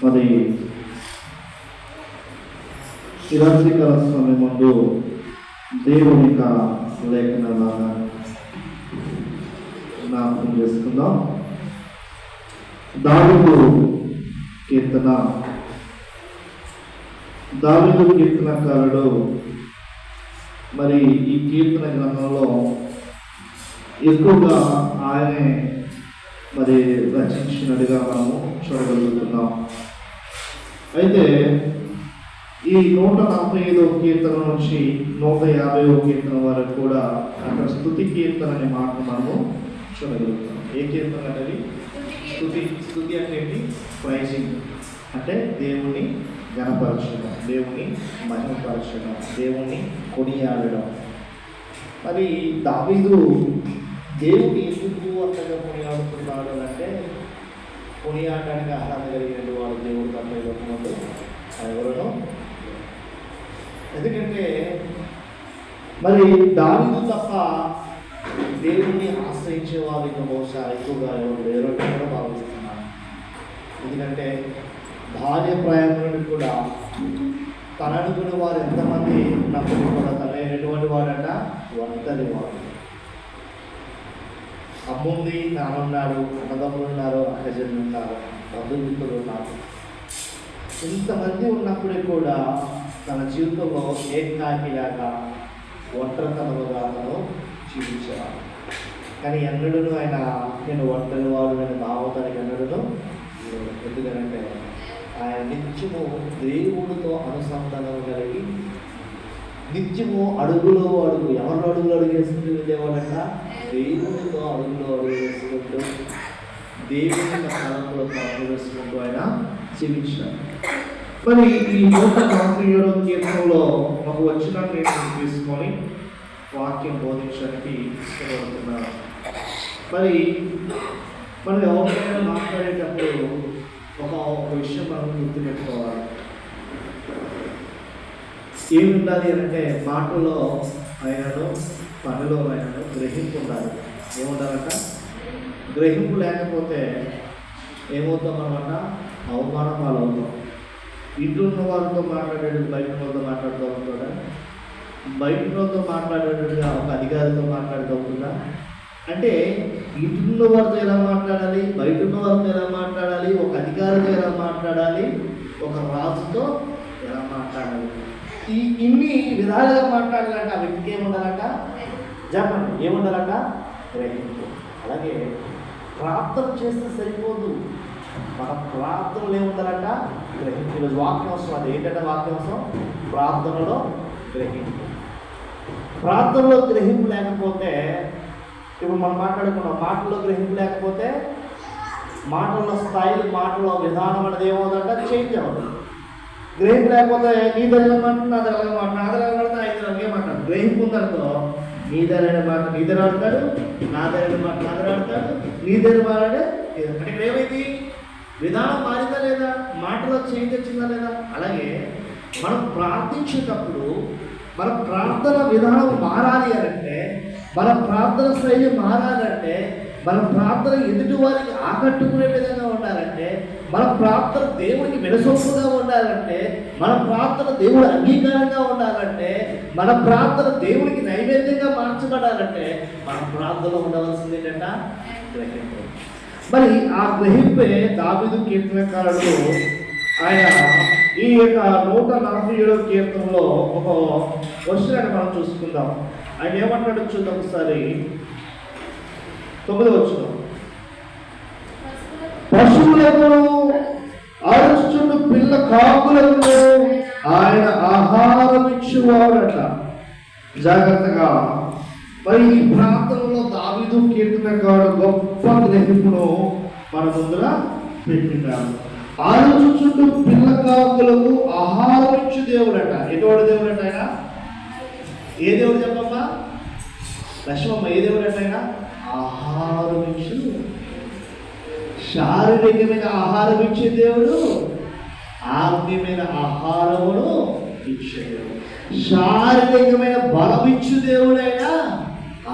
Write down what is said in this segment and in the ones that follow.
మరి ఈ రాత్రికాల సమయం ముందు దేవుని యొక్క లేఖనాలను జ్ఞాపకం చేసుకుందాం. దావీదు కీర్తనకారుడు మరి ఈ కీర్తన గ్రంథంలో ఎక్కువగా ఆయనే మరి రచించినట్టుగా మనము చూడగలుగుతున్నాం. అయితే ఈ 145వ కీర్తన నుంచి 150వ కీర్తన వరకు కూడా అక్కడ స్తుతి కీర్తన అనే మాట మనము చూడగలుగుతాం. ఏ కీర్తన అనేది స్తుతి అంటే ఏంటి? ప్రైజింగ్ అంటే దేవుని గణపరచడం, దేవుని మహిమపరచడం, దేవుని కొనియాడడం. మరి దావీదు దేవుని ఎందుకు అంతగా కొనియాడుతున్నాడు అంటే, కొనియాడడానికి అర్హత కలిగిన వాడు దేవుడు తప్ప ఇవ్వకముందు ఎవరను. ఎందుకంటే మరి దావీదు తప్ప దేవుణ్ణి ఆశ్రయించే వాళ్ళు ఇంకా బహుశా ఎక్కువగా ఎవరు లేరు కూడా భావిస్తున్నాను. ఎందుకంటే భార్య ప్రయాణుడు కూడా తననుకునే వారు ఎంతమంది ఉన్నప్పుడు కూడా తన ఎటువంటి వాడట ఒంటరి వాడు. అమ్ముంది, నానున్నాడు, అన్నదమ్ములు ఉన్నారు, అక్కజనులు ఉన్నారు, బంధుమిత్రులు ఉన్నారు. ఇంతమంది ఉన్నప్పుడే కూడా తన జీవితంలో ఏకాకిలాగా ఒంటరితనముగా తను జీవించేవాడు. కానీ ఎన్నడూ ఆయన నేను ఒంటరి వాడు నేను భావతానికి ఎన్నడూ. ఎందుకంటే ఆయన నిత్యము దేవుడితో అనుసంధానం కలిగి నిత్యము అడుగులో అడుగు, ఎవరు అడుగులు అడుగు వేసుకుంటూ వెళ్ళేవాడట? దేవుడితో అడుగులో అడుగు వేసుకుంటూ దేవుని స్థలంలో అడుగు వేసుకుంటూ ఆయన జీవించాడు. మరి ఈ 147వ కీర్తనలో ఒక వచనాన్ని నేను తీసుకొని వాక్యం బోధించడానికి ఇష్టపడుతున్నాను. మరి మనం ఎవరైనా మాట్లాడేటప్పుడు ఒక విషయం మనం గుర్తుపెట్టుకోవాలి. ఏమి ఉండాలి అంటే, మాటలో అయినను పనిలో అయినను గ్రహింపు ఉండాలి. ఏముండాలంట? గ్రహింపు లేకపోతే ఏమవుతాం అనమాట? అవమానం పాలవుతాం. ఇంట్లో ఉన్న వాళ్ళతో మాట్లాడేది బయట వాళ్ళతో మాట్లాడుతూ ఉంటుందా? బయట వాళ్ళతో మాట్లాడేటట్టుగా ఒక అధికారితో మాట్లాడుతూ ఉంటుందా? అంటే ఇంట్లో వారితో ఎలా మాట్లాడాలి, బయట ఉన్న వారితో ఎలా మాట్లాడాలి, ఒక అధికారితో ఎలా మాట్లాడాలి, ఒక రాజుతో ఎలా మాట్లాడాలి, ఇన్ని విధాలుగా మాట్లాడాలంట. ఆ వ్యక్తికి ఏముండాలంట? చెప్పండి, ఏముండాలంట? గ్రహింపు. అలాగే ప్రార్థన చేస్తే సరిపోదు, మన ప్రార్థనలు ఏముండాలంట? గ్రహింపు. ఈరోజు వాక్యాంశం అది ఏంటంటే, వాక్యాంశం ప్రార్థనలో గ్రహింపు. ప్రార్థనలో గ్రహింపు లేకపోతే, ఇప్పుడు మనం మాట్లాడుకున్నాం, మాటల్లో గ్రహింపు లేకపోతే మాటల్లో స్థాయిలు, మాటల్లో విధానం అనేది ఏమవుతుందంట? చేంజ్ అవ్వదు. గ్రహింపు లేకపోతే నీ దగ్గర మాట, నా దగ్గర మాట, నా దగ్గర మాట, ఐదు దగ్గర మాట్లాడు. గ్రహింపు ఉందనుకో, నీ దగ్గర మాట నీ దగ్గర ఆడతాడు, నా దగ్గర మాట నా దగ్గర ఆడతాడు, నీ దగ్గర మాట్లాడే. అంటే ఇక్కడ ఏమైంది? విధానం మారిందా లేదా? మాటలో చేంజ్ వచ్చిందా లేదా? అలాగే మనం ప్రార్థించేటప్పుడు మన ప్రార్థన విధానం మారాలి అంటే, మన ప్రార్థన శైలి మారాలంటే, మన ప్రార్థన ఎదుటి వారికి ఆకట్టుకునే విధంగా ఉండాలంటే, మన ప్రార్థన దేవుడికి వినసొంపుగా ఉండాలంటే, మన ప్రార్థన దేవుడి అంగీకారంగా ఉండాలంటే, మన ప్రార్థన దేవుడికి నైవేద్యంగా మార్చబడాలంటే, మన ప్రార్థనలో ఉండవలసింది ఏంటంట? గ్రహింపు. మరి ఆ గ్రహింపే దావీదు కీర్తనకారుడు ఆయన ఈ యొక్క 147వ కీర్తనలో ఒక వచనాన్ని మనం చూసుకుందాం. ఆయన ఏమంటాడో చూద్దాం ఒకసారి. 9వ వచనం. పశువులకు అరుచుండు పిల్ల కాకులకు ఆయన ఆహారం ఇచ్చేవాడట. జాగ్రత్తగా మరి ఈ ప్రాంతంలో దావీదు కీర్తనకారుడు గొప్ప గ్రహింపును మన ముందర పెట్టినాడు. ఆలోచించుంటూ పిల్ల కాకులకు ఆహారం ఇచ్చు దేవుడట. ఎటువంటి దేవుడట ఆయన? ఏ దేవుడు చెప్పమ్మా? లక్ష్మమ్మ, ఏ దేవుడు అంటే ఆయన? ఆహారం ఇచ్చు, శారీరకమైన ఆహారం ఇచ్చే దేవుడు, ఆత్మీయమైన ఆహారమును ఇచ్చే దేవుడు. శారీరకమైన బలం ఇచ్చు దేవుడైనా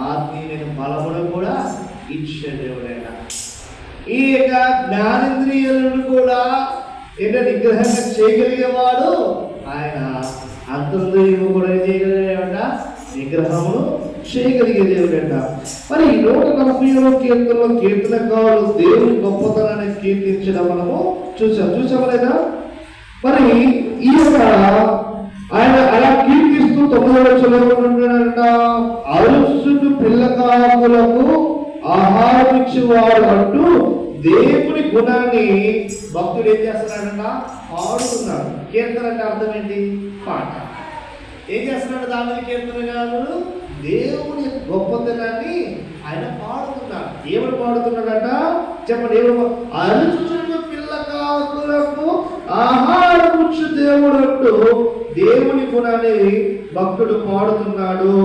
ఆత్మీయమైన బలమును కూడా ఇచ్చే దేవుడైనా. ఈ యొక్క జ్ఞానేంద్రియాలను కూడా ఏంటో నిగ్రహంగా చేయగలిగేవాడు ఆయన. అంతర్దైవం కూడా చేయగలిగేవాడ, నిగ్రహమును చేయగలిగే దేవుడంట. మరి 140వ కీర్తనలో కీర్తనకారులు దేవుని గొప్పతనాన్ని కీర్తించడం మనము చూసామా లేదా? మరి ఈ యొక్క ఆయన అలా కీర్తిస్తూ 9వ వచనంలోనంట, అరుచుడు పిల్లకాకులకు ఆహారం ఇచ్చేవాడు అంటూ దేవుని గుణాన్ని భక్తుడు ఏం చేస్తున్నాడంట? పాడుతున్నాడు. కీర్తన అంటే అర్థం ఏంటి? పాట. ఏం చేస్తున్నాడు దాని మీద కీర్తనకారుడు? దేవుని గొప్పతనాన్ని ఆయన పాడుతున్నాడు. ఏమని పాడుతున్నాడట చెప్పండి? అరుచుడు పిల్లకాకులకు ఆహారం ఇచ్చు దేవుడు అంటూ దేవుని గుణాన్ని భక్తుడు పాడుతున్నాడు.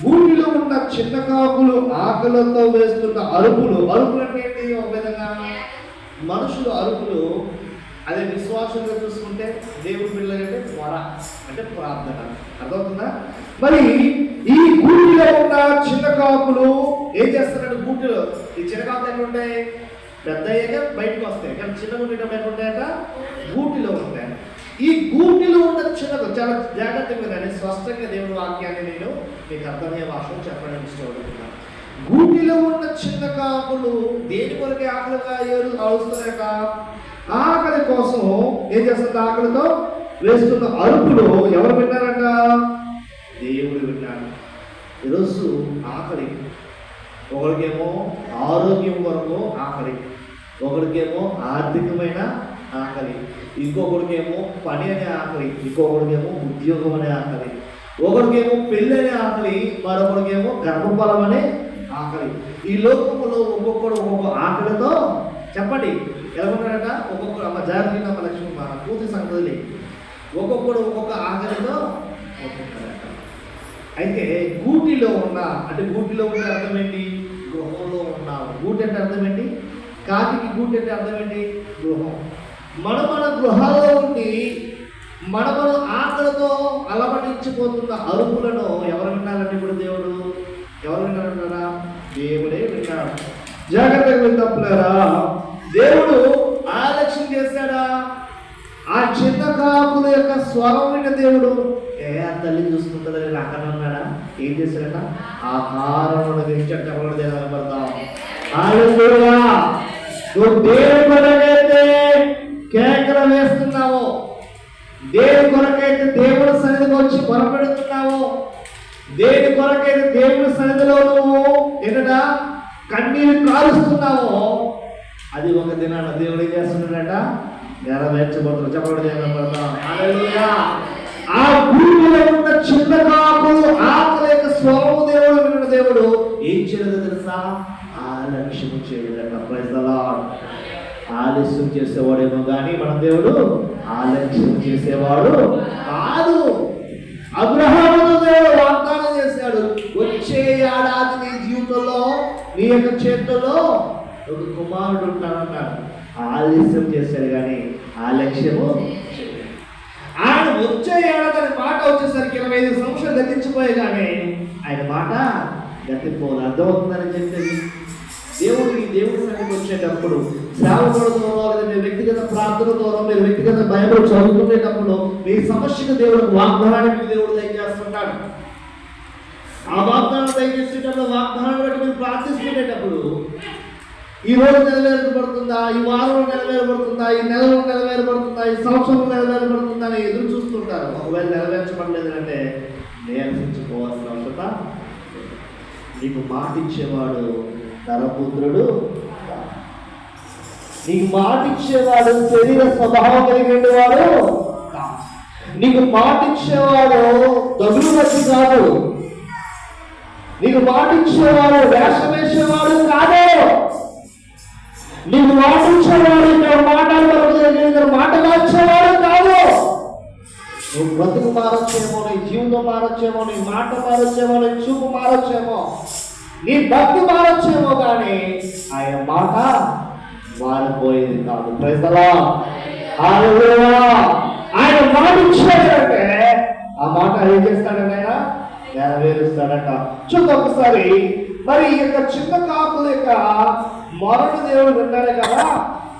భూమిలో ఉన్న చిన్న కాకులు ఆకలితో వేస్తున్న అరుపులు అంటే ఏంటి? ఒక విధంగా మనుషులు అరుపులు. అదే విశ్వాసంగా చూసుకుంటే దేవుడి పిల్లలంటే త్వర అంటే ప్రార్థన. అర్థమవుతుందా? మరి ఈ గూటిలో ఉన్న చిన్న కాకులు ఏం చేస్తున్నాడు? గూటిలో ఈ చిన్న కాకులు ఎక్కడ ఉంటాయి? పెద్ద అయ్యాక బయటకు వస్తాయి, కానీ చిన్న ఉండేటప్పుడు ఎక్కడ ఉంటాయట? గూటిలో ఉంటాయి. ఈ గూటిలో ఉన్న చిన్నకు చాలా జాగ్రత్తగా కానీ స్పష్టంగా దేవుని వాక్యాన్ని నేను మీకు అర్థమయ్యే భాషలో చెప్పడానికి ఇష్టపడుతున్నాను. గూటిలో ఉన్న చిన్న కాకులు దేని కొరకే ఆకలిగా అరుస్తున్నాయట? ఆకలి కోసం ఏం చేస్తుంది? ఆకలితో వేస్తున్న అరుపులు ఎవరు విన్నారంట? దేవుడు విన్నాడు. ఈరోజు ఆకలి, ఒకరికేమో ఆరోగ్యం కొరకు ఆకలి, ఒకరికేమో ఆర్థికమైన ఆకలి, ఇంకొకరికేమో పని అనే ఆకలి, ఇంకొకరికేమో ఉద్యోగం అనే ఆకలి, ఒకరికేమో పెళ్ళి అనే ఆకలి, మరొకరికేమో గర్భఫలం అనే ఆకలి. ఈ లోకంలో ఒక్కొక్కడు ఒక్కొక్క ఆకలితో చెప్పండి ఎలా ఉన్నాడట? ఒక్కొక్కడు అమ్మ జాగ్రత్త అమ్మ లక్ష్మి మన పూర్తి సంగతి ఒక్కొక్కడు ఒక్కొక్క ఆకలితో ఒక్కొక్కడట. అయితే గూటిలో ఉన్న అంటే గూటిలో ఉంటే అర్థం ఏంటి? గృహంలో ఉన్నాము. గూటి అంటే అర్థం ఏంటి? కాకి గూటి అంటే అర్థం ఏంటి? గృహం. మన గృహాల్లో ఉండి మన ఆకలితో అలమటించిపోతున్న అరుపులను ఎవరు విన్నారంటే ఇప్పుడు దేవుడు ఎవరు విన్నారంటారా? దేవుడే విన్నాడు. జాగ్రత్తగా విన్నప్పులారా, దేవుడు ఆలక్ష్యం చేశాడా? ఆ చిన్న కాకుల యొక్క స్వరం విన్న దేవుడు ఆ తల్లి చూసుకుంటుందని నాకన్నా ఉన్నాడా? ఏం చేశాడట? ఆహారం కనబడతాం. నువ్వు దేవుని కొరకైతే కేకలు వేస్తున్నావు, దేవుని కొరకైతే దేవుడి సన్నిధికి వచ్చి పొరపెడుతున్నావు, దేని కొరకైతే దేవుడి సన్నిధిలో నువ్వు ఏంటా కన్నీరు కారుస్తున్నావు, అది ఒక దినాన దేవుడు ఏం చేస్తున్నాడట? నెరవేర్చబోతున్నాడు. చెప్పబడతాం. హల్లెలూయా. ఆ భూమిలో ఉన్న చిన్న కాకులు ఆకలి యొక్క స్వరము దేవుడు విన్న దేవుడు ఏం చేయలేదో తెలుసా? ఆలక్ష్యం చేయలేక. Praise the Lord. ఆలస్యం చేసేవాడేమో కానీ మన దేవుడు ఆలక్ష్యం చేసేవాడు కాదు. అబ్రహాముతో దేవుడు వాగ్దానం చేశాడు, వచ్చే ఏడాది నీ జీవితంలో నీ యొక్క చేతుల్లో ఒక కుమారుడు ఉంటానన్నాడు. ఆలస్యం చేశాడు కానీ ఆలక్ష్యము ఆయన వచ్చే ఏడాది మాట వచ్చేసరికి 25 సంవత్సరాలు గతించిపోయే కానీ ఆయన మాట గతిపోదు. అర్థమవుతుందని చెప్పేది దేవుడి సన్నిధికి వచ్చేటప్పుడు సేవకుల ద్వారా లేదా మీ వ్యక్తిగత ప్రార్థన ద్వారా మీరు వ్యక్తిగత బైబిల్ చదువుకునేటప్పుడు మీ సమస్యకు దేవుడు వాగ్దానానికి దేవుడు దయచేస్తుంటాడు. ఆ వాగ్దానం దయచేసేటప్పుడు వాగ్దానాన్ని బట్టి మీరు ప్రార్థిస్తునేటప్పుడు ఈ రోజు నెరవేర్చబడుతుందా, ఈ వారం నెరవేరబడుతుందా, ఈ నెలలో నెరవేరబడుతుందా, ఈ సంవత్సరం నెరవేరబడుతుందా అని ఎదురు చూస్తుంటారు. ఒకవేళ నెరవేర్చబడలేదంటే నిరసించుకోవాల్సిన అవసరం. నీకు మాట ఇచ్చేవాడు నరపుత్రుడు, నీకు మాట ఇచ్చేవాడు శరీర స్వభావం కలిగిన వాడు, నీకు మాట ఇచ్చేవాడు దగులు బట్టి కాదు, నీకు మాట ఇచ్చేవాడు వేషం వేసేవాడు కాదు, నీకు మాట ఇచ్చేవాడు ఇక్కడ మాట మార్చేవాడు కాదు. నువ్వు బ్రతుకు మారొచ్చేమో, నీ జీవితం మారొచ్చేమో, నీ మాట మారొచ్చేమో, నీ చూపు మారొచ్చేమో, నీ భక్తి మారొచ్చేమో, కానీ ఆయన మాట మారిపోయేది కాదు. Praise the lord. హల్లెలూయా. ఆయన మాట ఇచ్చాడంటే ఆ మాట ఏం చేస్తాడంటే ఆయన నెరవేరుస్తాడట. చూద్దాం ఒకసారి మరి ఈ యొక్క చిన్న కాకుల యొక్క మొరను దేవుడు విన్నాడు కదా.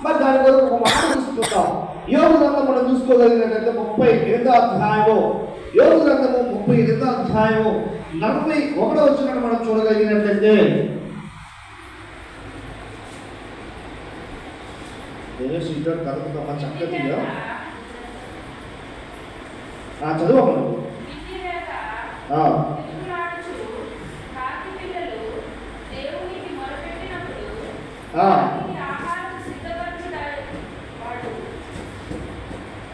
మరి దాని కొరకు ఒక మాట చూసుకుంటాం. యోగు గ్రంథం మనం చూసుకోగలిగినట్లయితే 38వ అధ్యాయము, యోగు గ్రంథము 38వ అధ్యాయము 41వ వచనం మనం చూడగలిగినట్లయితే, కలుపుతామా చక్కగా చదువు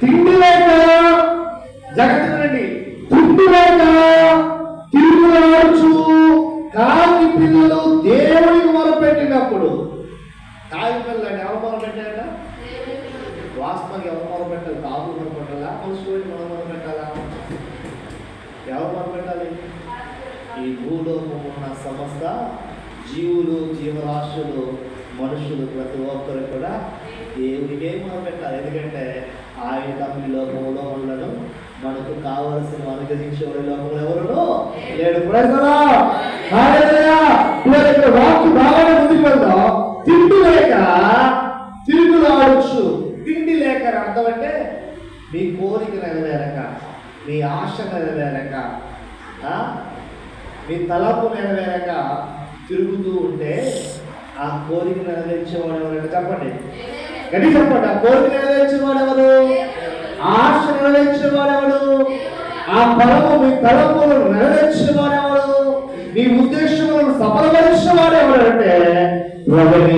తిండి లేక జగత్తునండి, తిండి లేక తిరుగులాడుచు కాకి పిల్లలు దేవునికి మొరపెట్టినప్పుడు, కాకి పిల్లలు ఎవరు మొరపెట్టారట? వాస్తవంగా ఎవరు మొరపెట్టాలి? కాదు మొరపెట్టాలా? మనుషులు మనం మొరపెట్టాలా? ఎవరు మొరపెట్టాలి? ఈ భూలోకం ఉన్న సమస్త జీవులు, జీవరాశులు, మనుషులు ప్రతి ఒక్కరు కూడా దేవునికే మొరపెట్టాలి. ఎందుకంటే ఆయన తమ్మి లోకంలో ఉండడం మనకు కావలసిన అనుగ్రహించే లోకంలో ఎవరు లేడు. వాక్కు బాగానే ముందుకు వెళ్దాం. తిండి లేక తిరుగులాడచ్చు. తిండి లేక అర్థం అంటే మీ కోరిక నెరవేరక, మీ ఆశ నెరవేరక, మీ తలపు నెరవేరక తిరుగుతూ ఉంటే ఆ కోరిక నెరవేర్చేవాడు ఎవరంటే చెప్పండి, గట్టి చెప్పండి. ఆ కోరిక నెరవేర్చేవాడు ఎవరు? ఆశ నెరవేర్చేవాడు ఎవడు? ఆ ఫలము మీ తలపులను నెరవేర్చేవాడు ఎవరు? మీ ఉద్దేశములను సఫలపరిచేవాడు ఎవరంటే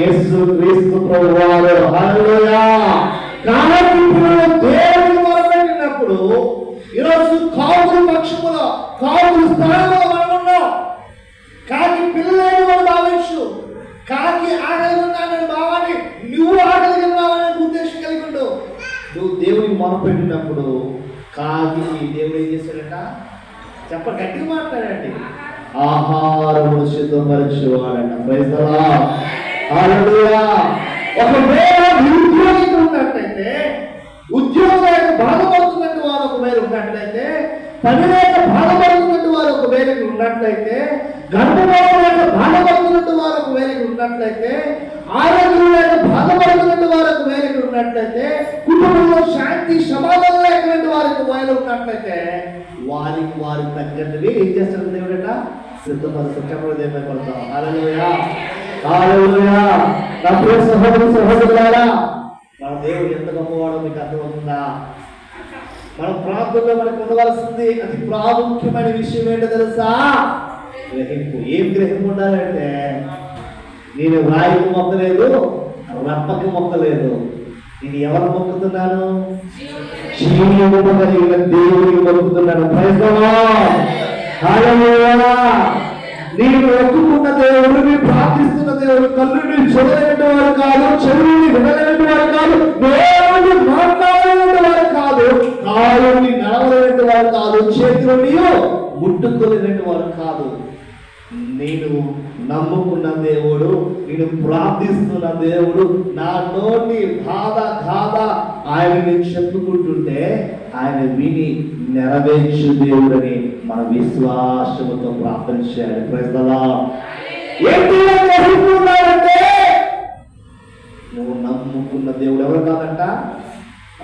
యేసు క్రీస్తు ప్రభువారు. హల్లెలూయా. కాబట్టి దేవుని మొరపెట్టినప్పుడు ఈరోజు కాకుల పక్షములో, కాకుల స్థానంలో మనం ఉన్నాం. కాకి పిల్లలేని మనం భావించు. కాకి ఆకలి ఉన్నానని భావాన్ని నువ్వు ఆకలి ఉన్నావనే ఉద్దేశం కలిగి ఉండు. నువ్వు దేవుని మొరపెట్టినప్పుడు కాకి దేవుడు ఏం చేశాడట? చెప్ప గట్టిగా మాట్లాడండి. ఆహారము సిద్ధపరచువాడట. Praise the lord. హల్లెలూయా. ఒకవేళ నిరుద్యోగిగా ఉన్నట్లయితే, ఉద్యోగం లేక బాధపడుతున్నట్టు వారు ఒకవేళ ఉన్నట్లయితే, పని లేక బాధపడుతున్నట్టు వారు ఒకవేళ ఉన్నట్లయితే, గర్భపాతం లేక బాధపడుతున్నట్టు వారు ఒకవేళ ఉన్నట్లయితే, ఆరోగ్యం లేక బాధపడుతున్నట్టు వారు ఒకవేళ ఉన్నట్లయితే, కుటుంబంలో శాంతి సమాధానం లేకపోయిన వారికి ఒకవేళ ఉన్నట్లయితే, వారికి వారు తగ్గట్టుగా ఏం చేస్తారు దేవుడట? సిద్ధపరుస్తాడు. దేవుడతాం. హల్లెలూయా. హల్లెలూయా. నా ప్రియ సహోదరి సహోదరులారా, మన దేవుడు ఎంత గొప్పవాడో మీకు అర్థమవుతుందా? మన ప్రాంతంలో మనకు ఉండవలసింది అతి ప్రాముఖ్యమైన విషయం ఏంటో తెలుసా? గ్రహింపు. ఏం గ్రహింపు ఉండాలంటే, నేను రాయికి మొక్కలేదు, రప్పకి మొక్కలేదు, నేను ఎవరు మొక్కుతున్నాను? జీవము కలిగిన దేవుడికి మొక్కుతున్నాను. Praise the lord. హల్లెలూయా. నేను ఒప్పుకున్న దేవుడు, మీరు ప్రార్థిస్తున్న దేవుడు కళ్ళుని చూడలేని వారు కాదు, చెవుని వినలేని వారు కాదు, దేవుడు మాట్లాడలేని వారు కాదు, కాలుని నడవలేని వారు కాదు, చేతులని ముట్టుకోలేని వారు కాదు. నేను నమ్ముకున్న దేవుడు, నేను ప్రార్థిస్తున్న దేవుడు, నా నోటి బాధ గాథ ఆయనని చెప్పుకుంటుంటే ఆయన విని నెరవేర్చు దేవుడని మన విశ్వాసముతో ప్రార్థన చేయాలి. Praise the Lord. ఏంటి గ్రహింపున్నాడంటే, నువ్వు నమ్ముకున్న దేవుడు ఎవరు కాదంట?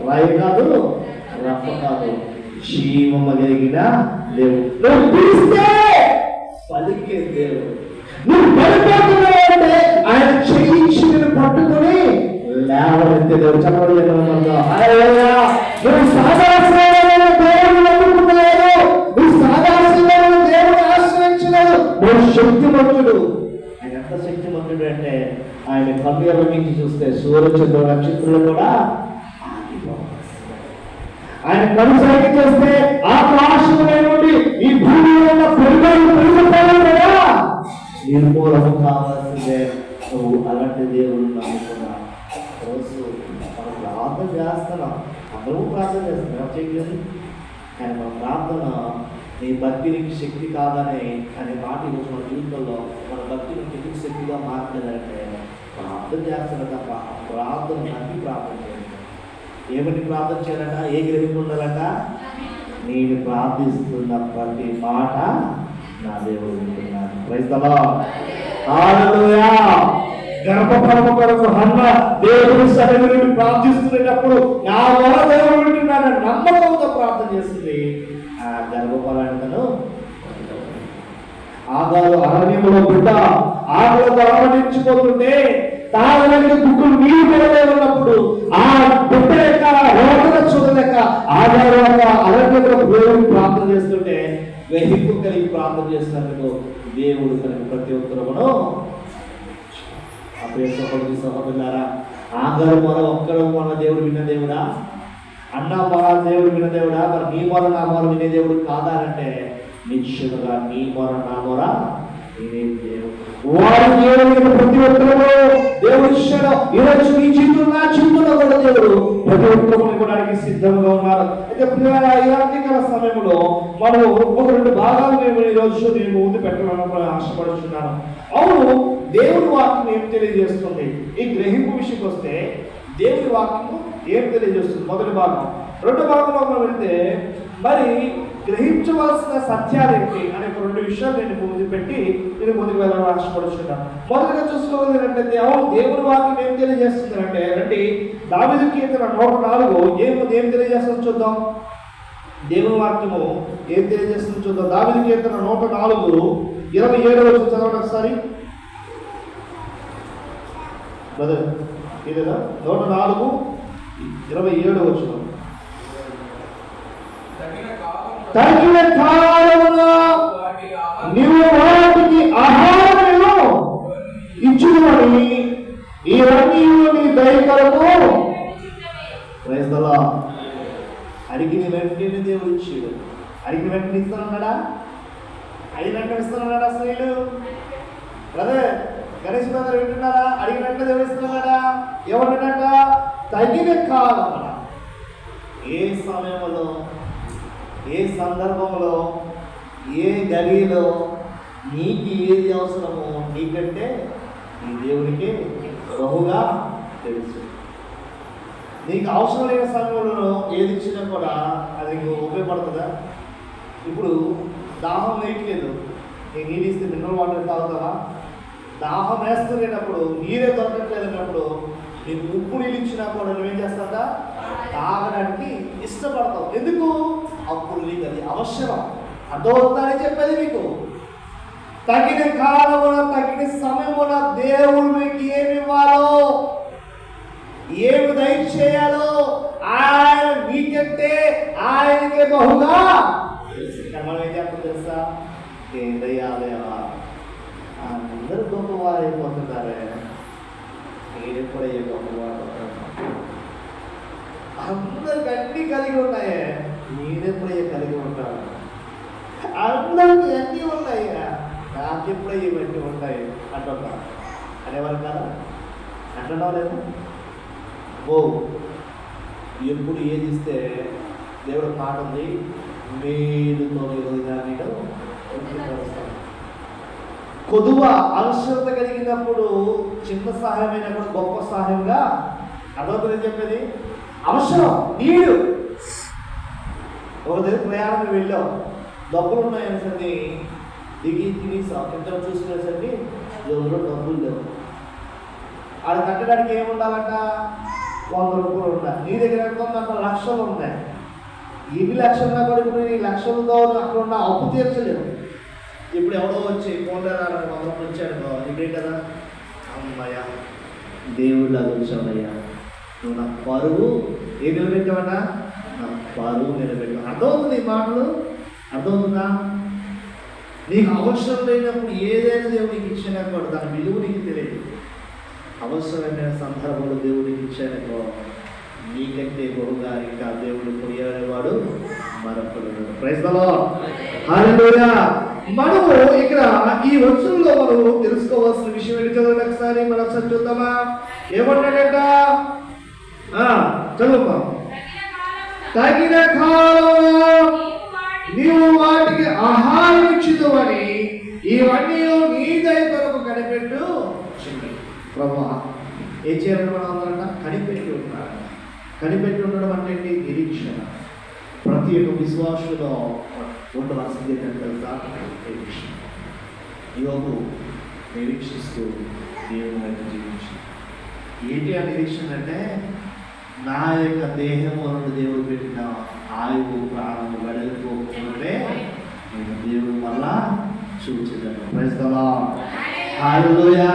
రాయి కాదు, రప్ప కాదు, జీవము కలిగిన దేవుడు. నువ్వు పిలిస్తే పలికే దేవుడు. నువ్వు పలిపోతున్నావంటే ఆయన చేయించి నేను పట్టుకొని లేవనెత్తే దేవుడు. చెప్పండి. నువ్వు సాధారణ దేవుడు నమ్ముకున్నావు, నువ్వు సాధారణ దేవుడు ఆశ్రయించలేదు, నువ్వు శక్తిమంతుడు. ఆయన ఎంత శక్తిమంతుడు అంటే, ఆయన కన్ను ఎర్రమించి చూస్తే సూర్యచంద్ర నక్షత్రులు కూడా ఆయన కనుసైకి చేస్తే ఆకాశంలో నుండి ఈ భూమిలో ఉన్న పెరుగుతాయి కదా, నిర్మూలము కావాల్సిందే. నువ్వు అలాంటి దేవుడు నమ్ముకున్నా. రోజు మనం ప్రార్థన చేస్తున్నాం, అందరూ ప్రార్థన చేస్తున్నాం, చేయలేదు. కానీ మన ప్రార్థన నీ భక్తికి శక్తి కాదని అనే మాట ఈరోజు మన జీవితంలో మన భక్తిని ఎందుకు శక్తిగా మారలేదంటే, ప్రార్థన చేస్తున్నా తప్ప ప్రార్థన నమ్మి ప్రార్థన చేయాలి. ఏమని ప్రార్థన చేయాలట? ఏ గ్రహింపు ఉండాలట? నేను ప్రార్థిస్తున్న ప్రతి మాట నా దేవుడు వింటున్నాను. Praise the lord. హల్లెలూయా. గర్భఫలము కొరకు హన్న దేవుని సన్నిధిని ప్రార్థిస్తున్నప్పుడు నా వల్ల దేవుడు వింటున్నాడని నమ్మకంతో ప్రార్థన చేస్తుంది. ఆ గర్భఫలాన్ని ఆగారు అరణ్యంలో బిడ్డ ఆకలితో అలమటించిపోతుంటే తాగడానికి బుక్కులు నీరు పెరగలే ఉన్నప్పుడు ఆ బిడ్డ యొక్క రోగన చూడలేక ఆగారు అరణ్యంలో దేవుడిని ప్రార్థన చేస్తుంటే గ్రహింపు కలిగి ప్రార్థన చేసినందుకు దేవుడు తనకు ప్రతి ఉత్తరమును సహోదరులారా, ఆగారు మొర ఒక్కడు మన దేవుడు విన్న దేవుడా, అన్న మొర దేవుడు విన్న దేవుడా, మరి నీ మొర నా మొర వినే దేవుడు కాదా అంటే నిశ్చయంగా నీ మొర నా మొర వినే దేవుడు. వారి దేవుడు ప్రతి ఉత్తరము దేవుడు ఇచ్చాడు. ఈరోజు నీ జీవితం నా జీవితంలో కూడా దేవుడు ప్రతి ఉత్తరము ఇవ్వడానికి సిద్ధంగా ఉన్నారు. అయితే ఇలాంటి సమయంలో మనం ఒక 2 భాగాలు మేము ఈరోజు నేను ముందు పెట్టాలని ఆశపడుతున్నాను. అవును, దేవుడి వాక్యం ఏం తెలియజేస్తుంది? ఈ గ్రహింపు విషయంకి వస్తే దేవుడి వాక్యము ఏం తెలియజేస్తుంది? మొదటి భాగం. 2వ భాగంలో మనం వెళ్తే మరి గ్రహించవలసిన సత్యాలు ఏంటి అనే 2 విషయాలు నేను ముందు పెట్టి నేను ముందుకు వెళ్ళాలని ఆశపడుతున్నాను. మొదటిగా చూసుకోవాలి ఏంటంటే అవును దేవుడి వాక్యం ఏం తెలియజేస్తుంది అంటే రండి దావీదు కీర్తన 104 ఏం తెలియజేస్తుంది చూద్దాం. దేవుని వాక్యము ఏం తెలియజేస్తుంది చూద్దాం. దావీదు కీర్తన 104:27 చదవండి ఒకసారి. ఇదేనా 104:27 తగిన కాలమున నీవు వాటికి ఆహారము ఇచ్చుమని ఇవన్నీ నీ దయకరకు. Praise the lord. అడిగిన వెంటనే దేవుడు ఇచ్చాడు. అడిగిన వెంటనే ఇస్తానన్నాడా? అడిగిన వెంటనే ఇస్తానన్నాడా? స్త్రీలు బ్రదర్ గణేష్ బ్రదర్ వింటున్నారా? అడిగిన వెంటనే దేవుడు ఇస్తున్నాడా? ఏమంటాడంట? తగిన కాలమున. ఏ సమయంలో, ఏ సందర్భంలో, ఏ గడిలో నీకు ఏది అవసరమో నీకంటే ఈ దేవునికి బహుగా తెలుసు. నీకు అవసరం లేని సమయంలో ఏది ఇచ్చినా కూడా అది నీకు ఉపయోగపడుతుందా? ఇప్పుడు దాహం వేయట్లేదు, నేను నీళ్ళు ఇస్తే మినరల్ వాటర్ తాగుతావా? దాహం వేస్తున్నప్పుడు నీరే దొరకట్లేదు అన్నప్పుడు నీకు ఉప్పు నీళ్ళు ఇచ్చినా కూడా నువ్వేం చేస్తావుగా? తాగడానికి ఇష్టపడతావు. ఎందుకు? అప్పుడు నీకు అది అవసరం. అదవుతుందని చెప్పేది మీకు. తగిన కాలమున తగిన సమయమున దేవుడు మీకు ఏమి ఇవ్వాలో, ఏమి దయచేయాలో ఆయన మీకంటే ఆయనకే బహుగా మనం ఏం చెప్పాలి తెలుసా? ఏం దయ్యాలేవా అందరూ గొప్పవారు అయిపోతున్నారే, నేనెప్పుడయ్యే గొప్పవాడు? అందరికి అన్నీ కలిగి ఉన్నాయే, నేనెప్పుడయ్యే కలిగి ఉంటాను? అందరికి అన్నీ ఉన్నాయా, నాకెప్పుడయ్యే ఇవన్నీ ఉంటాయి అంటున్నా అనేవారు కదా? అంటున్నా లేదు? ఓ ఎప్పుడు ఏది ఇస్తే దేవుడు మాట ఉంది, మేలుతో నేను కొదువ అవసరత కలిగినప్పుడు చిన్న సహాయమైనప్పుడు గొప్ప సహాయంగా అదొకటి చెప్పేది. అవసరం నీడు ఒక దగ్గర ప్రయాణం వెళ్ళాం, డబ్బులు ఉన్నాయనేసరికి దిగి కింద చూసుకునేసరికి ఎవరో డబ్బులు లేవు. ఆడ కట్టడానికి ఏముండాలంట? 100 రూపాయలు ఉండాలి. నీ దగ్గర ఎంత ఉందంట? లక్షలు ఉన్నాయి. ఎన్ని లక్షలున్నా కూడా ఇప్పుడు ఈ లక్షలతో అక్కడ ఉన్న అప్పు తీర్చలేవు. ఇప్పుడు ఎవడో వచ్చి పోండారా 100 రూపాయలు వచ్చాడు, ఇదే కదా అమ్మయ్యా దేవుళ్ళు అది వచ్చావయ్యా, నువ్వు నా పరువు ఏం నిలబెట్టావన్నా? నా పరువు నిలబెట్టావు. అర్థమవుతుంది ఈ మాటలు? అర్థమవుతుందా? నీకు అవసరం లేనప్పుడు ఏదైనా దేవుడికి ఇచ్చినా కూడా దాని విలువ నీకు తెలియదు. అవసరమైన సందర్భంలో దేవుడికి ఇచ్చానో నీకంటే బహుగా ఇంకా దేవుడు కొనియాడేవాడు మరొకడు. Praise the lord. హల్లెలూయా. మనము ఇక్కడ ఈ వచనంలో మనం తెలుసుకోవాల్సిన విషయం ఏంటి? చదవండి ఒకసారి, మనం చూద్దామా? ఏమంటాడట? చదువుకో. తగిన కాలమున నీవు వాటికి ఆహారం ఇచ్చిదువని ఇవన్నీ నీ దయ కొరకు కనిపెట్టు. ప్రభా ఏం చేయాలని మనం అందరంట? కనిపెట్టి ఉంటారు. కనిపెట్టి ఉండడం అంటే నిరీక్షణ. ప్రతి ఒక్క విశ్వాసంలో ఉండవలసింది ఏంటంటే నిరీక్షణ. యోబు నిరీక్షిస్తూ దేవుని వైపు జీవించి ఏంటి ఆ నిరీక్షణ అంటే నా యొక్క దేహము నుండి దేవుడు పెట్టిన ఆయువు ప్రాణము వెడలిపోకుంటే నేను దేవుడు మళ్ళా చూచేదాను. Praise the lord. హల్లెలూయా.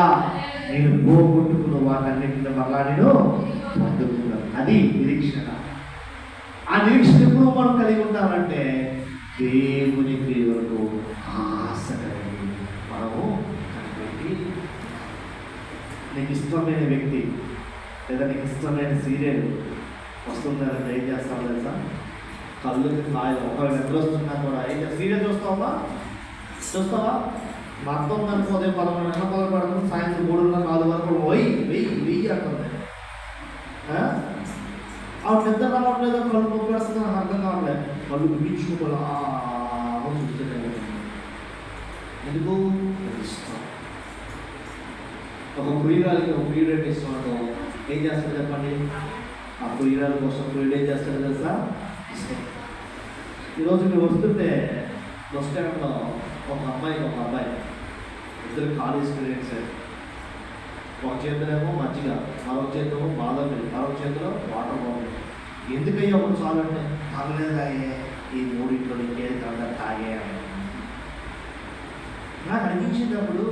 నేను పోగొట్టుకున్న వాటన్నిటిని మళ్ళా నేను పొందుకున్నాను. అది నిరీక్షణ. ఆ నిరీక్షణ ఎప్పుడు మనం కలిగి ఉంటామంటే దేవుని క్రియలకు ఆశ కలిగి మనము కనిపెట్టి నీకు ఇష్టమైన వ్యక్తి లేదా నీకు ఇష్టమైన సీరియల్ వస్తుందంటే ఏం చేస్తావు తెలుసా? కళ్ళుకి కాయలు ఒకవేళ నిద్ర వస్తున్నా కూడా ఏం సీరియల్ చూస్తావా మా అర్థం ఉందనుకో ఉదయం 11 గంటల మొదలు పడుతుంది, సాయంత్రం 3:30-4 వరకు వెయ్యి అంటుంది. ఆవిడ నిద్ర రావట్లేదు, కళ్ళు నొప్పి వేస్తుంది, నాకు అర్థం కావట్లేదు. కళ్ళు బిగించుకోవాలి చూస్తున్నాను. ఎందుకు ఇష్టం. ఒక ప్రియురాలకి ఒక ప్రియుడు అంటే ఇష్టం. ఏం చేస్తాడు చెప్పండి? ఆ ప్రియురాల కోసం ప్రియుడు ఏం చేస్తాడు తెలుసా? ఇష్టం. ఈరోజు మీరు వస్తుంటే బస్ స్టాండ్లో ఒక అబ్బాయి ఇద్దరు కాలేజ్ స్టూడెంట్స్. ఒక చేతిలో మజ్జిగ, మరొక చేతిలో బాదం, మరొక చేతిలో వాటర్ బాటిల్. ఎందుకయ్యా ఒకటి చాలు అంటే తాగలేదాయే ఈ మూడింట్లో ఇంకేది కాకుండా తాగే. నాకు అనిపించినప్పుడు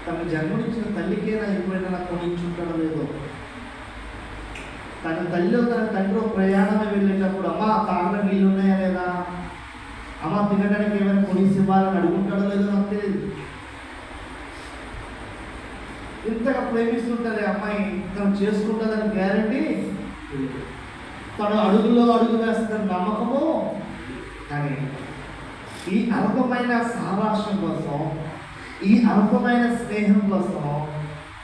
తన జన్మనిచ్చిన తల్లికేనా ఎప్పుడైనా నాకు కొనించుంటాడో లేదో. తన తండ్రి ప్రయాణం వెళ్ళేటప్పుడు అమ్మ తాగడం నీళ్ళు ఉన్నాయా లేదా, అమ్మ తినడానికి ఏమైనా కొనిసి ఇవ్వాలని అడుగుంటాడో లేదో నాకు తెలియదు. ఇంతగా ప్రేమిస్తుంటుంది అమ్మాయి, తను చేసుకుంటుందని గ్యారంటీ, తను అడుగులో అడుగు వేస్తుందని నమ్మకము. కానీ ఈ అల్పమైన సారాంశం కోసం, ఈ అల్పమైన స్నేహం కోసం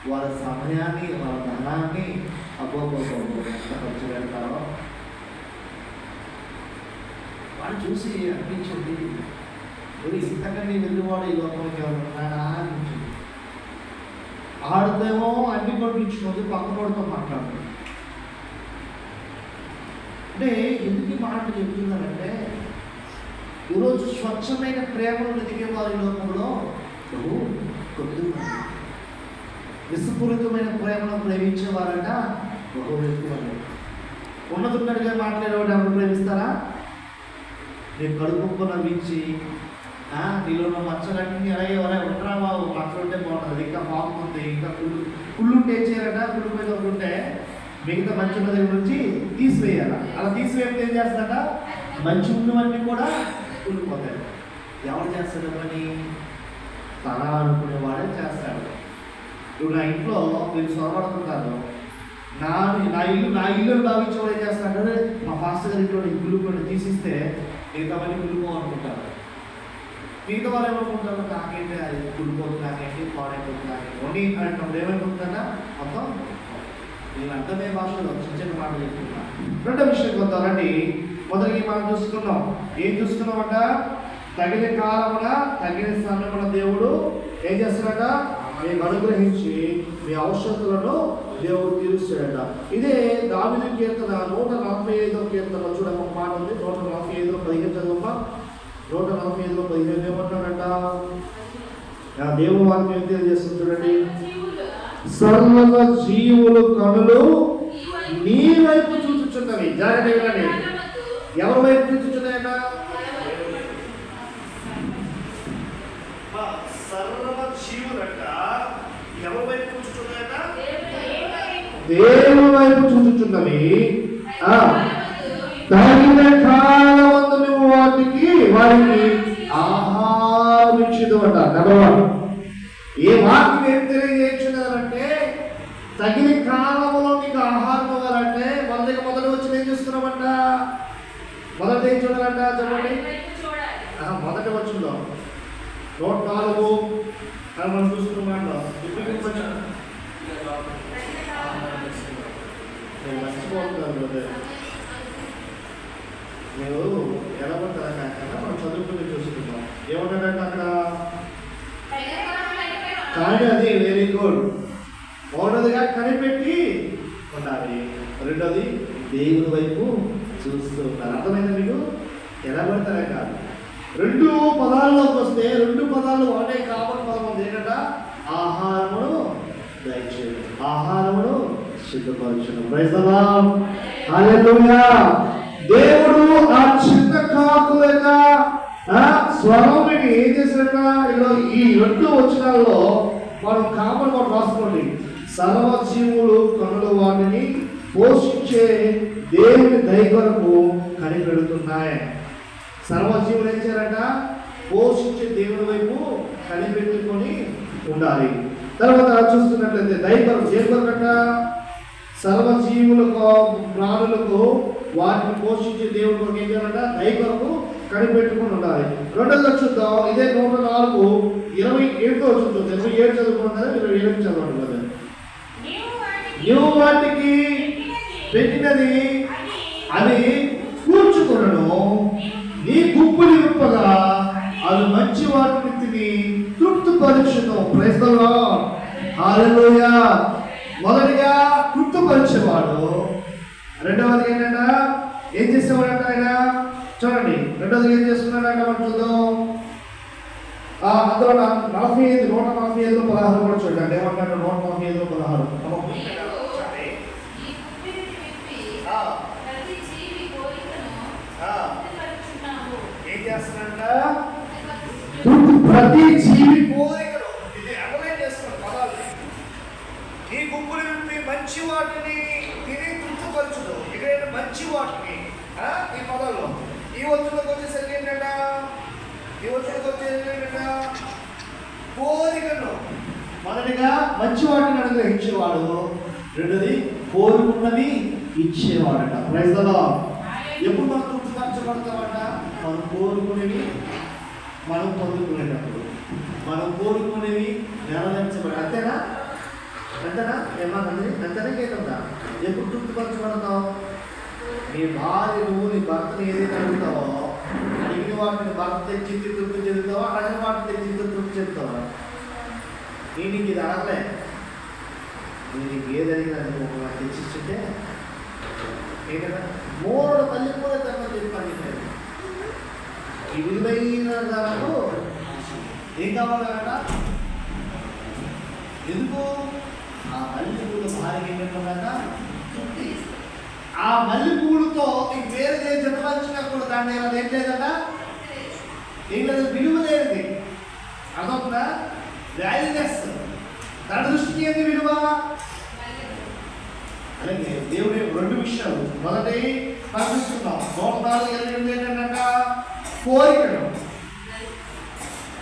వాళ్ళ సమయాన్ని, వాళ్ళ ధనాన్ని ఎంత ఖర్చు పెడతారో వాడు చూసి అనిపించింది. ఇంతకన్నా వెళ్ళివాడు ఈ లోకంలోకి ఎవరు ఉన్నాడా అనిపించింది. ఆడుతేమో అన్ని కొట్టించుకోదు, పక్కనోడితో మాట్లాడుతుంది. అంటే ఎందుకు ఈ మాట చెప్తున్నానంటే ఈరోజు స్వచ్ఛమైన ప్రేమను వెతికే వారి లోకంలో కొద్దిగా విషపూరితమైన ప్రేమను ప్రేమించేవారట బహు ఎక్కువ. ఉన్నతున్నట్టుగా మాట్లాడేవాడు ఎవరు ప్రేమిస్తారా? నేను కడుపు నవ్వించి నీలో ఉన్న మచ్చలన్నీ అలాగే ఉండరా బాబు, మచ్చలు ఉంటే బాగుంటుంది, ఇంకా బాగుంటుంది, ఇంకా కుళ్ళుంటే ఏం చేయాలట, కుళ్ళు మీద ఉంటే మిగతా మంచి ఉన్న దగ్గర నుంచి తీసివేయాల. అలా తీసివేస్తే ఏం చేస్తాడట, మంచి ఉన్నవన్నీ కూడా కుళ్ళిపోతాయి. ఎవరు చేస్తాడు పని? తన అనుకునేవాడే చేస్తాడు. ఇప్పుడు నా ఇంట్లో మీరు సొరబడుతుంటారు, నా ఇల్లు భావించేవాడు ఏం చేస్తాడు, మా ఫాస్ట్ గారి ఇంట్లో గుళ్ళు తీసిస్తే మిగతావన్నీ గుళ్ళుకో అనుకుంటారు. మిగతా వాళ్ళు ఏమనుకుంటారు, నాకేంటి అది గుడిపోతుంది, నాకేంటి పాడైపోతుంది, నాకేంటి అంటున్నప్పుడు ఏమైపోతుందన్నా మొత్తం నేను అర్థమయ్యే భాషలో చిన్న మాట చెప్తున్నా. రెండో విషయం కొందామండి. మొదటికి మనం చూసుకున్నాం, ఏం చూసుకున్నామంట? తగిన కాలమున తగిన సమయమున దేవుడు ఏం చేస్తాడట? మీకు అనుగ్రహించి మీ అవసరతలను దేవుడు తీరుస్తాడట. ఇదే దావీదు కీర్తన 145వ కీర్తనలో చూడక ఒక మాట ఉంది. 145:15 చదువుమా. 145:15 ఏమంటాడంట? దేవుడు వాక్యం తెలియజేస్తుంది చూడండి. సర్వ జీవులు కనులు నీ వైపు చూచుచున్నవి. జాగ్రత్తగా ఎవరి వైపు చూచుచున్నాయట? సర్వ జీవులంట ఎవరి వైపు చూచుచున్నాయట? దేవుని వైపు చూచుచున్నవి. తగిన కాలమందు నువ్వు వారికి ఆహారం ఇచ్చేది అంట. నెంబర్ 1. ఏ వాక్యం ఏం తెలియజేస్తున్నారంటే తగిన కాలంలో మీకు ఆహారం ఇవ్వాలంటే మొదటి వచ్చి ఏం చూస్తున్నామంట? మొదటి ఏం చూడాలంట చెప్పండి. మొదటి వచ్చిందో 104 మనం చూసుకున్నమాట. మర్చిపోతున్నారు మీరు ఎలా పడతారా కాకుండా మనం చదువుకుని చూసుకుంటాం. ఏమంటారంటే అక్కడ కానీ అది వెరీ గుడ్. ఒకటిగా కనిపెట్టి ఉండాలి. రెండోది దేవుని వైపు చూస్తూ ఉండాలి. అర్థమైందా మీకు? ఎలా పడతారా కాదు, రెండు పదాల్లోకి వస్తే రెండు పదాలు వాడే కామన్ పదం ఉంది ఏంటంట? ఆహారమును దయచేయడం, ఆహారమును సిద్ధపరచడం. ప్రైజ్ ది లార్డ్, హల్లెలూయా. దేవుడు ఆ చిన్న కాకు యొక్క స్వరంని ఏం చేశాడట? ఇక్కడ ఈ 2 వచనాల్లో మనం కామన్ వర్డ్ రాసుకోండి. సర్వజీవులు కనుల వాటిని పోషించే దేవుని దయ కొరకు కనిపెడుతున్నాయి. సర్వజీవులు ఏం చేయాలంట? పోషించే దేవుని వైపు కనిపెట్టుకొని ఉండాలి. తర్వాత చూస్తున్నట్లయితే దయ కొరకు, దేని కొరకంట? సర్వజీవులకు, ప్రాణులకు వాటిని పోషించే దేవుని కొరకు ఏం చేయాలంట? దయ కొరకు కనిపెట్టుకుని ఉండాలి. రెండోది చూద్దాం. ఇదే 104:27 చూద్దాం. 27 చదువుకుంటారా? 27 చదవండి కదా. నీవు వాటికి పెట్టినది అది కూర్చుకును, నీ గుప్పులు విప్పగా అది మంచి వాటిని తిని తృప్తిపరచును. ప్రైజ్ ది లార్డ్, హల్లెలూయా. మొదటిగా తృప్తిపరిచేవాడు. రెండవది ఏంటంటే ఏం చేసేవాడంట ఆయన? చూడండి, రెండోది ఏం చేస్తున్నాడంట మనం చూద్దాం. అందులో 145:16 కూడా చూడండి. ఏమంటాడు? 145:16 ఏం చేస్తున్నాడంట? ప్రతి జీవి కోరికలు, ఇది అమలే చేస్తున్నాడు పదాలు. ఈ గుంపులు విప్పి మంచి వాటిని తిని తృప్తిపరచుడు. ఇక్కడ మంచి వాటిని ఈ పదాల్లో ఈ వచ్చులకు వచ్చేసరికి ఏంటంట? ఈ వచ్చులకు వచ్చేసరికి ఏంటంట? కోరికను. మొదటిగా మంచి వాటిని అనుగ్రహించేవాడు, రెండోది కోరుకున్నది ఇచ్చేవాడట. Praise the lord. ఎప్పుడు మనం తృప్తిపరచబడతామంట? మనం కోరుకునేవి మనం పొందుకునేటప్పుడు, మనం కోరుకునేవి నెరవేర్చబడి. అంతేనా? అంతేనా? ఏమన్నది? అంతేనా? కేటందా? ఎప్పుడు తృప్తిపరచబడతావు? నీ భార్య, నువ్వు నీ భర్తను ఏదైతే అడుగుతావో, అడిగిన వాటిని భర్త తెచ్చి తృప్తి చెందుతావా? అడిగిన వాటిని తెచ్చి తృప్తి చెందుతావా? నేను ఇది అడగలే, నేను నీకు ఏది అడిగినా నువ్వు తెచ్చిస్తుంటే ఏంటంటే మూడు తల్లి కూడా తప్పని చెప్పండి. ఈ విలువైన దానికి ఏం కావాలంట? ఎందుకు? ఆ మల్లె పూల భార్య ఏంటంట? ఆ మల్లె పూలతో నీకు వేరే జతపరిచినా కూడా దాన్ని ఏం లేదట, ఏం లేదు, విలువ లేదు. అదొక వాల్యూనెస్. తన దృష్టికి ఏంటి విలువ? అలాగే దేవుడి 2 విషయాలు. మొదటి పరిశీలిస్తున్నాం. 104:28 ఏంటంట? కోరికలు.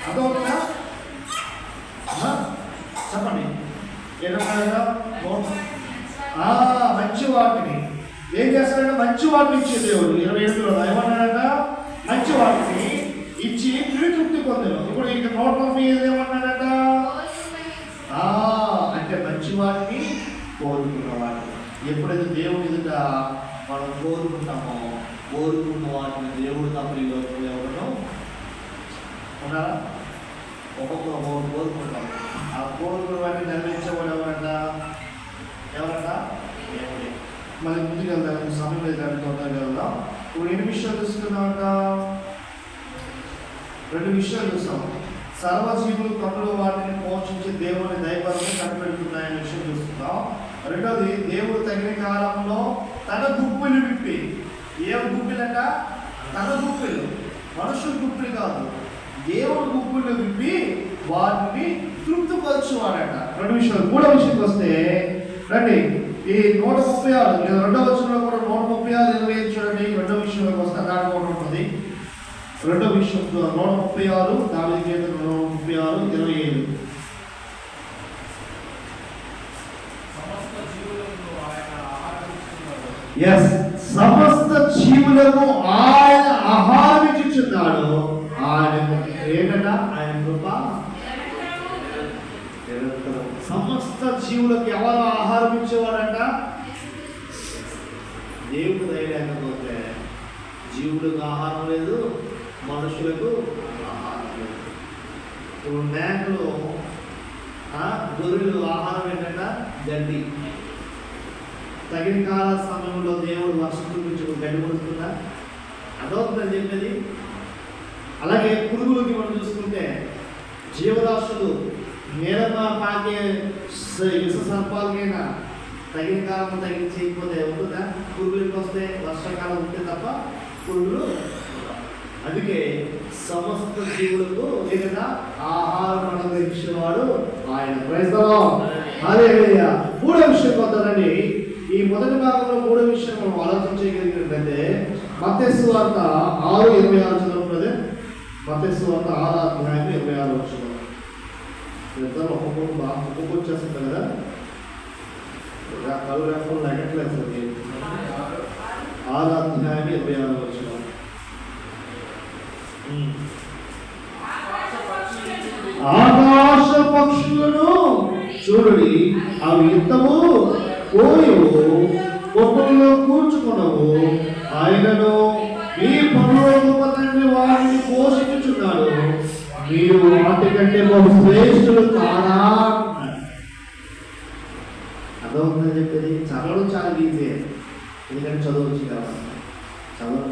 అదొక చెప్పండి ఏంటంటే మంచి వాటిని ఏం చేస్తాడంటే మంచి వాటిని ఇచ్చే దేవుడు. 27లో ఏమన్నాడంట? మంచి వాటిని ఇచ్చి తృప్తి పొందాను. ఇప్పుడు ఇక 145 ఏమన్నాడంట? అంటే మంచి వాటిని కోరుకున్న వాటిని. ఎప్పుడైతే దేవుడి ఎదుట మనం కోరుకుంటామో, కోరుకున్న వాటిని దేవుడు తప్ప ఈ లోకంలో ఎవరు ఉన్నారా? ఒక్కొక్కరు కోరుకుంటాం. ఆ కోరుకున్న వాటిని నెరవేర్చేవాడు ఎవరంట? ఎవరంట? దేవుడే. మళ్ళీ ముందుకు వెళ్తాం, సమయం లేదు, తొందరగా వెళ్దాం. ఇప్పుడు 2 విషయాలు చూసుకున్నామంట. 2 విషయాలు చూస్తాం. సర్వజీవులు కన్నులు వాటిని పోషించి దేవుని దైవాన్ని కనిపెడుతున్నాయనే విషయం చూస్తున్నాం. రెండోది, దేవుడు తగిన కాలంలో తన గుప్పులు విప్పి. ఏ గుప్పిలంట? తన గుప్పులు, మనుషుల గుప్పులు కాదు, దేవుడు గుప్పులు విప్పి వాటిని తృప్తిపరచువాడట. 2 విషయాలు. 3వ విషయంకి వస్తే రండి, ఈ 136 లేదా 2వ వచనంలో కూడా 136:25 చూడండి. 2వ విషయంలోకి వస్తే దాని కూడా ఉంటుంది. 2వ విషయం 136, దావీదు కీర్తన 136:25. సమస్త జీవులకు ఆయన ఆహారం ఇచ్చుచున్నాడు. ఆయన ఏంటంట? ఆయన కృప సమస్త జీవులకు ఎవరు ఆహారం ఇచ్చేవాడంట? దేవుడు దయ లేకపోతే జీవులకు ఆహారం లేదు, మనుషులకు ఆహారం లేదు. ఇప్పుడు మేకలు, గొర్రెలు ఆహారం ఏంటంట? గడ్డి. తగిన కాల సమయంలో దేవుడు వర్షం చూపించి గడ్డి కొడుతుందా? అదొకటి చెప్పేది. అలాగే పురుగులకి మనం చూసుకుంటే జీవరాశులు నేలమా పాకే విష సర్పాలకైనా తగిన కాలం తగిన చేయకపోతే ఉంటుందా? పురుగులకి వస్తే వర్షాకాలం ఉంటే తప్ప పురుగులు. అందుకే సమస్త జీవులకు ఏదైనా ఆహారం అనుగ్రహించేవాడు ఆయన. హల్లెలూయా. మూడో విషయం పొందాలండి. ఈ మొదటి భాగంలో మూడో విషయం మనం ఆలోచన చేయగలిగినట్లయితే మత్తయి సువార్త 6:26 చదువుతున్నది. మత్తయి సువార్త 6:26 ఇద్దరు ఒక్కొక్కటి వచ్చేస్తుంది కదా. కలు రెఫర్ లెక్కట్లేదు. 6:26 ఆకాశ పక్షులను చూడండి, అవి విత్తవు కోయవు, పొట్టల్లో కూర్చుకునవు, ఆయనను మీ పరలోక తండ్రి వారిని పోషించుచున్నాడు, మీరు వాటికంటే బహు శ్రేష్ఠులు కాదా? అర్థమవుతుందని చెప్పేది చదవడం చాలా ఈజీ, ఎందుకంటే చదవచ్చు కాబట్టి. చదవడం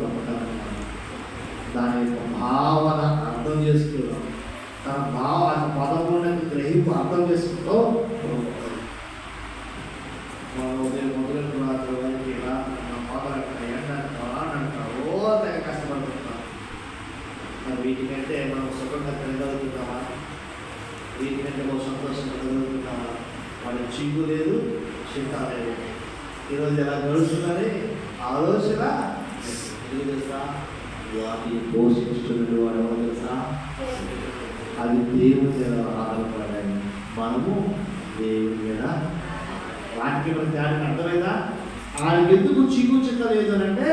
దాని యొక్క భావన అర్థం చేసుకున్నాం, తన పదములను గ్రహింపు అర్థం చేసుకుంటూ కష్టపడుతున్నాం. మరి వీటికంటే మనం సుఖంగా తినగలుగుతున్నామా? వీటికంటే మనం సంతోషంగా తినగలుగుతున్నామా? వాళ్ళ చిగ్గు లేదు, చింత లేదు. ఈరోజు ఎలా గడుస్తుందని ఆలోచన తెలుసా? వాటిని పోషించుకునే వాడు ఎవరు తెలుసా? అది దేవుని మీద ఆధారపడ్డాయి, మనము దేవుని మీద. వాటికి మన దానికి అర్థమైందా? ఆయనకి ఎందుకు చిగ్గు చింత లేదు అని అంటే,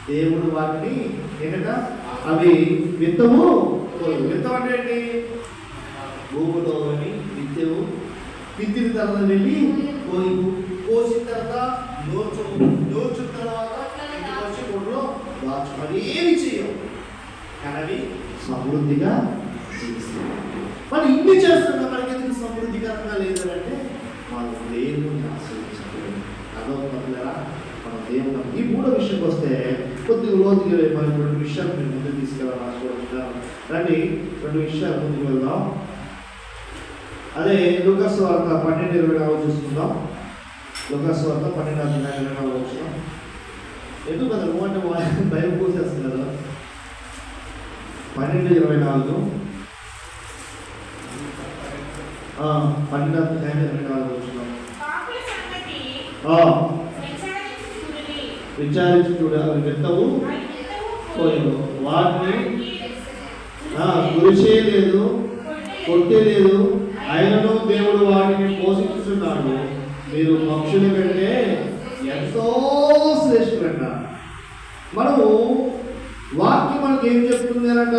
దేవుడు వాటిని ఏంటంట అవి విత్తము. విత్తం అంటే ఏంటి? భూమిలో విత్తవు, విత్తిన తర్వాత వెళ్ళి కోయు, కోసిన తర్వాత నోర్చిన తర్వాత వచ్చి ఊళ్ళో దాచుకొని ఏమి చేయవు, కానీ సమృద్ధిగా జీవిస్తాం. మరి ఇన్ని చేస్తున్నా మనకి ఎందుకు సమృద్ధికరంగా లేదు అంటే వాళ్ళు దేవుని ఆశ్రయించలేదు. అదొకరా మన దేవుడు. ఈ మూడో విషయంకి వస్తే కొద్దిగా లోతుగా మరి 2 విషయాలు మీరు ముందుకు తీసుకెళ్ళాలి ఆశీర్వదించాను. రండి 2 విషయాలు ముందుకు వెళ్దాం. అదే లూకాసు వార్త 12:24 చూసుకుందాం. లూకాసు వార్త 12:24 చూస్తాం. ఎందుకు కదా అంటే భయం పూసేస్తుంది కదా. 12:24 12:24 చూస్తున్నాం. విచారించి చూడ అవి విత్తవు పోయవు, వాటిని గురిచేయలేదు, కొట్టేలేదు, ఆయనను దేవుడు వాటిని పోషించుతున్నాడు, మీరు పక్షుల కంటే ఎంతో శ్రేష్ఠులంట. మనము వాక్యం మనకి ఏం చెప్తుంది అనట?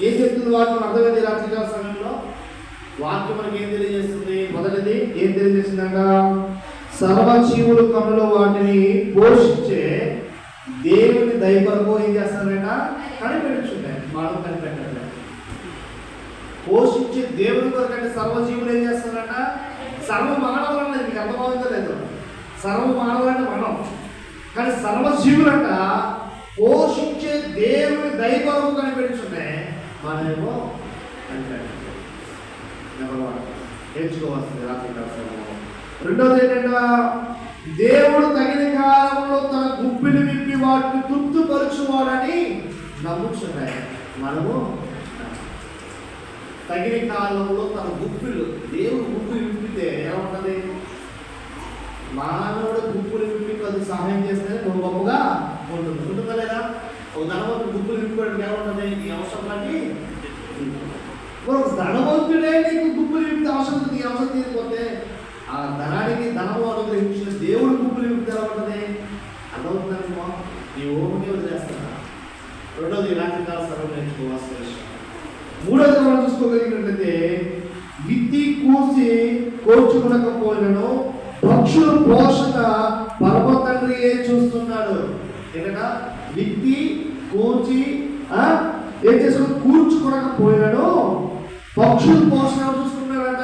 ఏం చెప్తుంది వాక్యం? అర్థమైంది రాత్రికాల సమయంలో వాక్యం మనకి ఏం తెలియజేస్తుంది? మొదటిది ఏం తెలియజేస్తుందంట? సర్వజీవులు కన్నులో వాటిని పోషించే దేవుని దయ కొరకు ఏం చేస్తారంట? కనిపెట్టుచుంటాయి. మనం కనిపెట్టట్లేదు. పోషించే దేవుని కొరకు అంటే సర్వజీవులు ఏం చేస్తారంట? సర్వ మానవులు అన్నది మీకు అర్థమవుతుందో లేదు. సర్వ మానవులు అంటే మనం, కానీ సర్వజీవులంట పోషించే దేవుని దయ కొరకు కనిపెట్టుచున్నాయి. మనమేమో కనిపెట్టలేదు. నేర్చుకోవాల్సింది రాత్రి. రెండోది ఏంటంటే దేవుడు తగిన కాలంలో తన గుప్పిని విప్పి వాటిని తృప్తిపరచువాడని నమ్ముచున్నాయి. మనము తగిన కాలంలో తన గుప్పిలు, దేవుడు గుప్పిని విప్పితే ఎలా ఉంటుంది? మానవుడు గుప్పులు విప్పి కొద్ది సహాయం చేస్తే నువ్వు గొప్పగా ఉంటుంది. ఉంటుందా లేదా? ఒక ధనవంతుడు గుప్పులు విప్పుకోవడానికి ఎలా ఉంటుంది? ఈ అవసరం లాంటి ధనవంతుడే నీకు గుప్పులు విప్పితే అవసరం ఉంది. ఈ అవసరం తీరిపోతే ఆ ధనానికి ధనము అనుగ్రహించిన దేవుడు గుప్పులు విప్పితే ఎలా ఉంటుంది? అర్థమవుతుందనుకో, నీ ఓపిక వదిలేస్తాను. రెండోది ఇలాంటి కాల సర్వం నేర్చుకోవాల్సిన విషయం. మూడోది మనం చూసుకోగలిగినట్లయితే విత్తి కూర్చి కోర్చుకునకపోయినను పక్షుల పోషణ పరమ తండ్రియే చూస్తున్నాడు. ఏంటంటే విత్తి కూర్చి ఏం చేసుకుని కూర్చుకోకపోయినాడు, పక్షుల పోషణ చూసుకున్నాడట,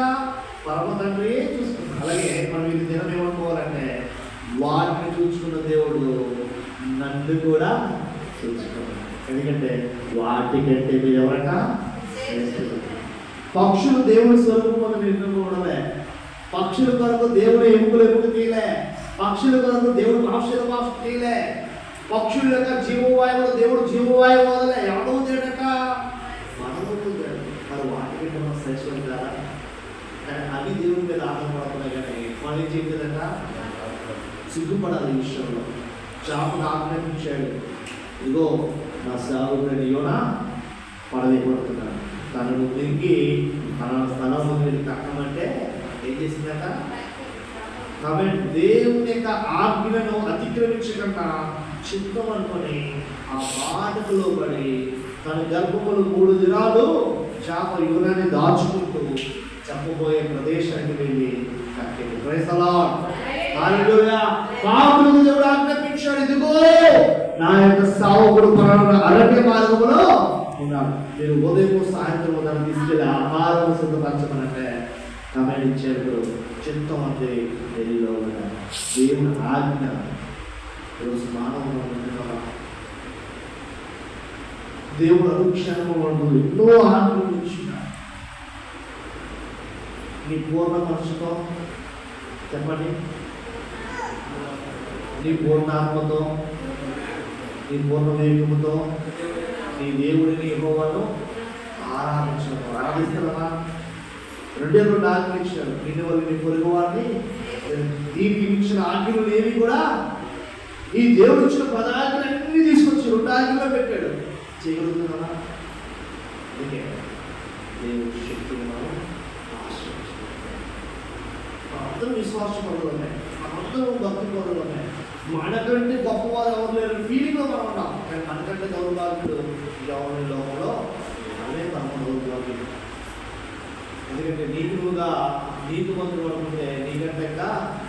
పరమ తండ్రియే చూసుకున్నాడు. అలాగే మనం ఇది దినం ఏమనుకోవాలంటే, వాటిని చూసుకున్న దేవుడు నన్ను కూడా చూసుకున్నాడు. ఎందుకంటే వాటికంటే మీరు ఎవరన్నా పక్షులు దేవుడి స్వరూపం నిర్ణయించడమే. పక్షుల కొరకు దేవుడు ఎముకలు తీయలే. పక్షుల కొరకు దేవుడు మాంసం తీయలే. పక్షుల యొక్క జీవవాయువులు దేవుడు జీవవాయువు వదలే. ఎవడో తేడట మనము మరి వాటికంటే మనం శ్రేష్టం కదా. కానీ అవి దేవుడి మీద ఆధారపడుతున్నాయి. కానీ వాళ్ళు చేయలేదట సిగ్గుపడాలి ఈ విషయంలో. చాపును ఆజ్ఞాపించాడు, ఇదిగో నా సేవకుడైన యోనా పడవేయబడుతున్నాడు. తనను తిరిగి తన స్థలంలో మీరు తక్కమంటే ఏం చేసిందట? కాబట్టి దేవుని యొక్క ఆజ్ఞను అతిక్రమించకుండా చిత్తం అనుకొని ఆ బాటకులో పడి తన గర్భములు 3 దినాలు చాప యోనాన్ని దాచుకుంటూ చెప్పబోయే ప్రదేశానికి వెళ్ళి కట్టింది. Praise the lord. హల్లెలూయా. పాపులకు దేవుడు ఆజ్ఞాపించాడు, ఇదిగో నా యొక్క సేవకుడు పలానా అరణ్య మార్గములో ఉన్నాడు, మీరు ఉదయం సాయంత్రం దాన్ని తీసుకెళ్ళి ఆహారం సిద్ధపరచమనంటే కమెంట్ ఇచ్చాడు. చిత్తం అంటే వెళ్ళిలో ఉన్నాడు. దేవుని ఆజ్ఞ ఈరోజు మానవులు ఉంటున్నావా? దేవుడు అనుక్షణము వాళ్ళు ఎన్నో ఆజ్ఞలు ఇచ్చినాడు. నీ పూర్ణ మనసుతో చెప్పండి, నీ పూర్ణాత్మతో, నీ పూర్ణ వేగముతో నీ దేవుడిని యెహోవాను ఆరాధించడం. ఆరాధిస్తున్నావా? 2 ఆజ్ఞలు ఇచ్చాడు. నిన్ను వాళ్ళు నీ పొరుగు వారిని. దీనికి ఇచ్చిన ఆజ్ఞలు ఏవి కూడా ఈ దేవుడు ఇచ్చిన 10 ఆజ్ఞలన్నీ తీసుకొచ్చి 2 ఆజ్ఞలో పెట్టాడు. చేయగలుగుతున్నావా? అందుకే దేవుడి శక్తిని మనం అందరూ విశ్వాసం పడుతున్నాయి, అందరూ భక్తి పడుతున్నాయి. మనకంటే గొప్పవారు ఎవరు లేరు ఫీలింగ్లో మనం ఉన్నాం. కానీ మనకంటే దౌర్భాగ్యుడు ఎవరి లోపంలో అనే తమ దౌర్భాగ్యుడు. ఎందుకంటే నీకుగా నీతిమంతుడు అనుకుంటే నీకంటే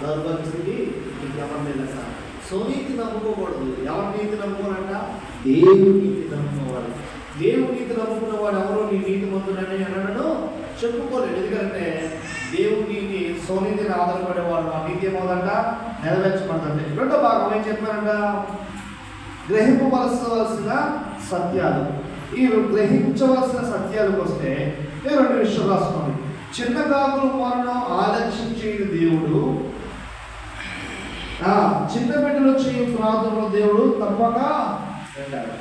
దౌర్భాగ్య స్థితి నీకు ఎవరి లేదు సార్. స్వనీతి నమ్ముకోకూడదు. ఎవరి నీతి నమ్ముకోరంట? దేవుడి నీతి నమ్ముకోవాలి. దేవుడి నీతి నమ్ముకున్న వాడు ఎవరో నీ నీతిమంతుడని అన్నాడు చెప్పుకోలేదు. ఎందుకంటే దేవుడికి స్వనీతిని ఆధారపడేవాడు ఆ నీతి ఏమవుదంట? నెరవేర్చబడదండి. 2వ భాగం ఏం చెప్పారంట? గ్రహింపవలసిన సత్యాలు. ఈ గ్రహించవలసిన సత్యాలకు వస్తే 2 విషయాలు రాసుకోండి. చిన్న కాకులు మొరను ఆలక్ష్యించే దేవుడు, చిన్న బిడ్డలు చేయు ప్రార్థనలో దేవుడు తప్పక వింటాడు.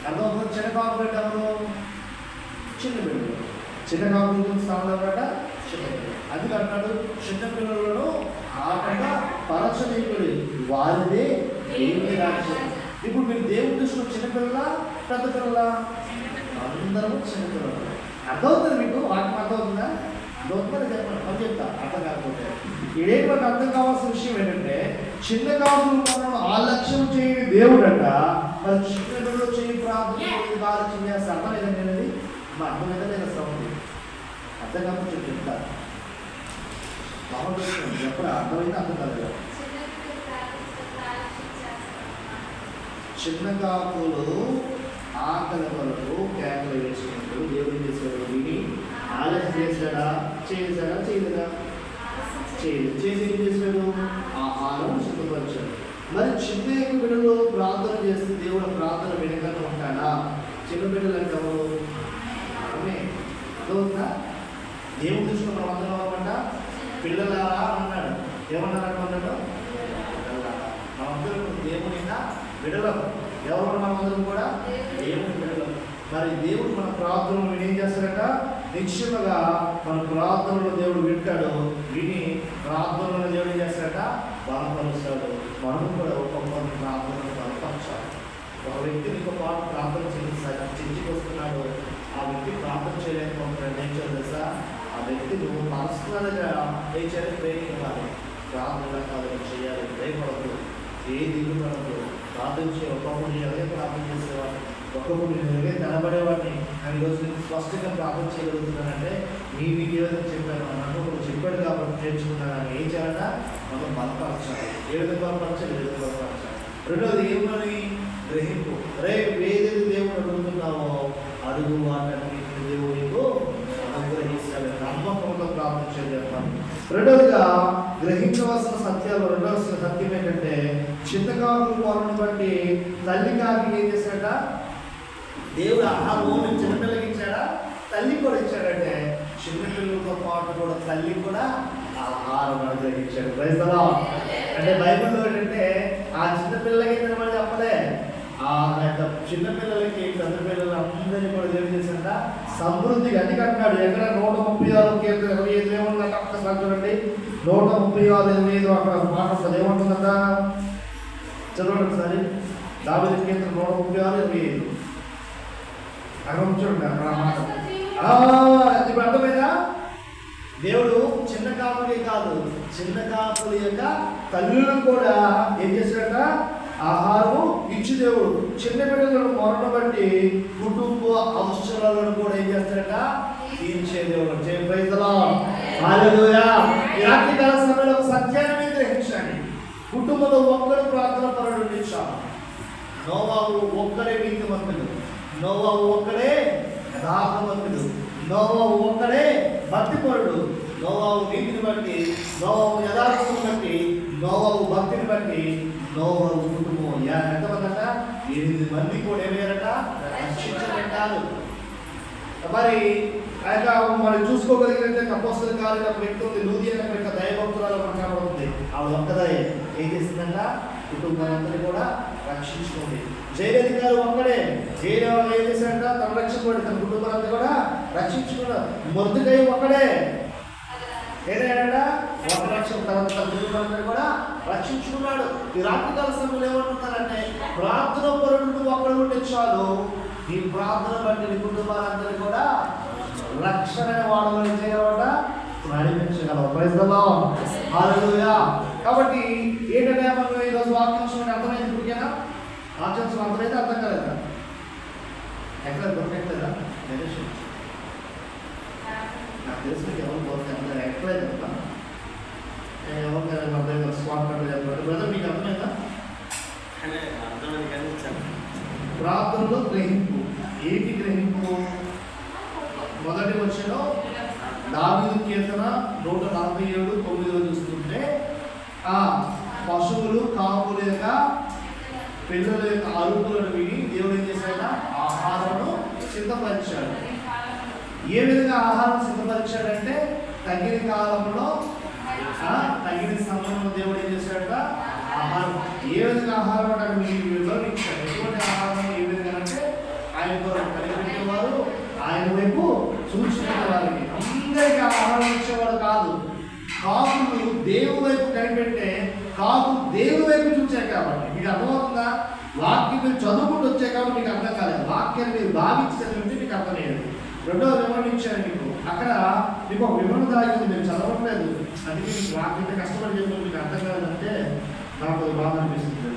అర్థం? చిన్న కాకులు అంటే ఎవరు? చిన్న బిడ్డలు. చిన్న కాకులు స్థానంలో చిన్న బిడ్డలు. అది అంటాడు, చిన్న పిల్లలను ఆటగా పరచనీయుడు వారిదే దేవుని రాజ్యం. ఇప్పుడు మీరు దేవుడి దృష్టిలో చిన్నపిల్లల పెద్ద పిల్లల అందరూ చిన్నపిల్లలు. అర్థమవుతుంది మీకు? వాటికి అర్థమవుతుందా? అర్థమవుతుందని చెప్పండి. మనం చెప్తా అర్థం కాకపోతే. ఇదేటువంటి అర్థం కావాల్సిన విషయం ఏంటంటే చిన్న కాపులు మనం ఆలక్ష్యం చేయని దేవుడట. మరి చిన్న బిడ్డలో చేయి ప్రార్థన ఆలక్ష్యం చేస్తే అర్థం ఏదండి అనేది మా అర్థం ఏదో నేను అసలు అర్థం కాకపోతే చెప్తా. చెప్పరా? అర్థమైతే అర్థం కాదు. చిన్న కాపులు ఆకలి కొరకు కేకలు వేసుకుంటూ దేవుడు చేసేవాడు. విని ఆలస్యం చేశాడా? చేయలేదా? చేసి ఏం చేశాడు? ఆహారం సిద్ధపరిచాడు. మరి చిన్న బిడ్డలు ప్రార్థన చేస్తే దేవుడు ప్రార్థన వినకుండా ఉంటాడా? చిన్న బిడ్డలు అంటే ఎవరు? ఆమె అర్థమవుతుందా? దేవుడు దృష్టిలో మనం అందరం అవ్వకుండా పిల్లలారా అన్నాడు. ఏమన్నాడు అనుకున్నాడు? మనందరం దేవుని బిడ్డలం. ఎవరు మనందరం కూడా దేవుని బిడ్డలం. మరి దేవుడు మన ప్రార్థనలు విని ఏం చేస్తాడట? నిశ్చయముగా మన ప్రార్థనలో దేవుడు వింటాడు. విని ప్రార్థనలో దేవుడు ఏం చేస్తాడట? బలపరుస్తాడు. మనం కూడా ఒక్కొక్క ప్రార్థనలు బలపరచాలి. ఒక వ్యక్తిని ఒక పాటు ప్రార్థన వస్తున్నాడు. ఆ వ్యక్తి ప్రార్థన చేయలేకపోతున్నాడు. నేచర్ తెలుసా? ఆ వ్యక్తి నువ్వు పర్సనల్గా నేచర్ ట్రైనింగ్ ఇవ్వాలి. ప్రార్థన కాదు చేయాలి. భయపడదు, ఏ దిగు పడదు. ప్రార్థించే ఒక్కొక్కరు ఎవరే ప్రార్థన చేసేవాడిని, ఒక్కొక్కరు ఎవరే కనబడేవాడిని. కానీ ఈరోజు నేను స్పష్టంగా ప్రార్థన చేయగలుగుతున్నానంటే మీ ఏదైనా చెప్పాను అన్నట్టు ఒకరు చెప్పాడు కాబట్టి నేర్చుకున్నాను. ఏం చేయాలన్నా మనం బలపరచాలి. ఏ విధంగా బలపరచాలి? ఏ విధంగా బలపరచాలి. 2వది ఏమని? గ్రహింపు. రేపు ఏదైతే దేవుడు అడుగుతున్నావో అడుగు వాటన్నిటిని దేవుడు నీకు అనుగ్రహిస్తాడు. నమ్మకంతో ప్రార్థించాలి చెప్పాలి. 2వదిగా గ్రహించవలసిన సత్యాలు. 2వ సత్యం ఏంటంటే చిన్న కాకులు పోలను బట్టి తల్లి కాకి ఏం చేశాడ? దేవుడు ఆహారం ఓన్లీ చిన్నపిల్లలకి ఇచ్చాడా, తల్లి కూడా ఇచ్చాడంటే చిన్నపిల్లలతో పాటు కూడా తల్లి కూడా ఆహారం అనుగ్రహించాడు. Praise the Lord. అంటే బైబిల్లో ఏంటంటే ఆ చిన్నపిల్లలకి తినమని చెప్పలే, ఆ యొక్క చిన్నపిల్లలకి పెద్ద పిల్లలు అందరినీ కూడా ఏం చేశాడ సమృద్ధిగా అన్ని కట్టినాడు. ఎక్కడ 136 ఏముందంట ఒక్కసారి చూడండి. 136 అక్కడ మాట వస్తుంది, ఏముంటుందంట చదవండి ఒకసారి. దావీదు కీర్తన 136:25 అక్కడ చూడండి. అక్కడ మాట ఇప్పుడు అర్థమైందా? దేవుడు చిన్న కాపులే కాదు, చిన్న కాపుల యొక్క తల్లులను కూడా ఏం చేశాడట, ఆహారము ఇచ్చి దేవుడు చిన్న బిడ్డలను మొరను బట్టి కుటుంబ అవసరాలను కూడా ఏం చేస్తాడట, తీర్చే దేవుడు. Praise the lord. హల్లెలూయా. ఈ రాత్రికాల సమయంలో ఒక సత్యాన్ని మీరు గ్రహించండి. కుటుంబంలో ఒక్కడు ప్రార్థన పరుడు నిలిచాడు. నోవాహు ఒక్కడే నీతిమంతుడు, నోవాహు ఒక్కడే యథార్థవంతుడు, నోవాహు ఒక్కడే భక్తిపరుడు. నోవాహు నీతిని బట్టి, నోవాహు యథార్థతను బట్టి, నోవాహు భక్తిని బట్టి నోవాహు కుటుంబం ఎంతమంది అంట, 8 మంది కూడా ఏమయ్యారట, రక్షించబడ్డారు. మరి ఆయన మనం చూసుకోగలిగినట్టే అపోస్తల కార్యాల వ్యక్తి ఉంది, లూదియా యొక్క దైవభక్తురాలు మనకు కనబడుతుంది. ఆవిడ ఒక్కదే ఏం చేసిందంట, కుటుంబాలందరినీ కూడా రక్షించుకోండి. జైలది గారు ఒక్కడే జైలు ఏం చేశాడంట, తను రక్షించుకోండి, తన కుటుంబాలంతా కూడా రక్షించుకున్నారు. మొర్దెకై ఒక్కడే ఏదైనా ఒక రక్షణ తర్వాత తన కుటుంబాలంతా కూడా రక్షించుకున్నాడు. ఈ రాత్రికాల సమయంలో ఏమంటున్నారంటే, ప్రార్థన పరుడు ఒక్కడు ఉంటే చాలు, ఈ ప్రార్థన బట్టి నీ కుటుంబాలందరూ కూడా రక్షణ వాడమని చేయవట నడిపించగలవు. Praise the lord. హల్లెలూయా. కాబట్టి ఏంటంటే మనం ఈరోజు వాక్యం అర్థమైంది. ఇప్పటికేనా వాక్యం అర్థమైతే అర్థం కాలేదా? ఎక్కడ దొరకట్లేదా? నాకు తెలిసి ఎవరు దొరకలేదు, ఎక్కలేదు కదా ఎవరు స్వామి చెప్పారు. బ్రదర్ మీకు అర్థమైందా? ప్రార్థనలో గ్రహింపు. ఏంటి గ్రహింపు? మొదటి వచ్చేలో దావీదు కీర్తన 147:9 చూస్తుంటే, పశువులు కాపుల యొక్క పిల్లల యొక్క అరుపులను విని దేవుడు ఏం చేశాడ, ఆహారము సిద్ధపరిచాడు. ఏ విధంగా ఆహారం సిద్ధపరిచాడంటే, తగిన కాలంలో తగిన సమయంలో దేవుడు ఏం చేశాడ, ఆహారం ఏ విధంగా ఆహారం అంటే మీకు వివరించాడు. ఎటువంటి ఆహారం ఏ విధంగా అంటే, ఆయన కొరకు కనిపెట్టేవారు, ఆయన వైపు చూసుకునే వారికి అందరికీ ఆహారం ఇచ్చేవాడు కాదు. కాపులు దేవుని వైపు కనిపెట్టే, కాపులు దేవుని వైపు చూసారు కాబట్టి మీకు అర్థమవుతుందా? వాక్యం మీరు చదువుకుంటూ వచ్చాయి కాబట్టి మీకు అర్థం కాలేదు. వాక్యాన్ని మీరు భావించి చదివితే మీకు అర్థమయ్యేది. రెండవ వివరణ ఇచ్చారు మీకు, అక్కడ మీకు ఒక వివరణ దాగింది, మీరు చదవట్లేదు, అందుకే మీకు వాక్యం కష్టపడి చెప్పి మీకు అర్థం కాలేదంటే నాకు బాధ అనిపిస్తుంది.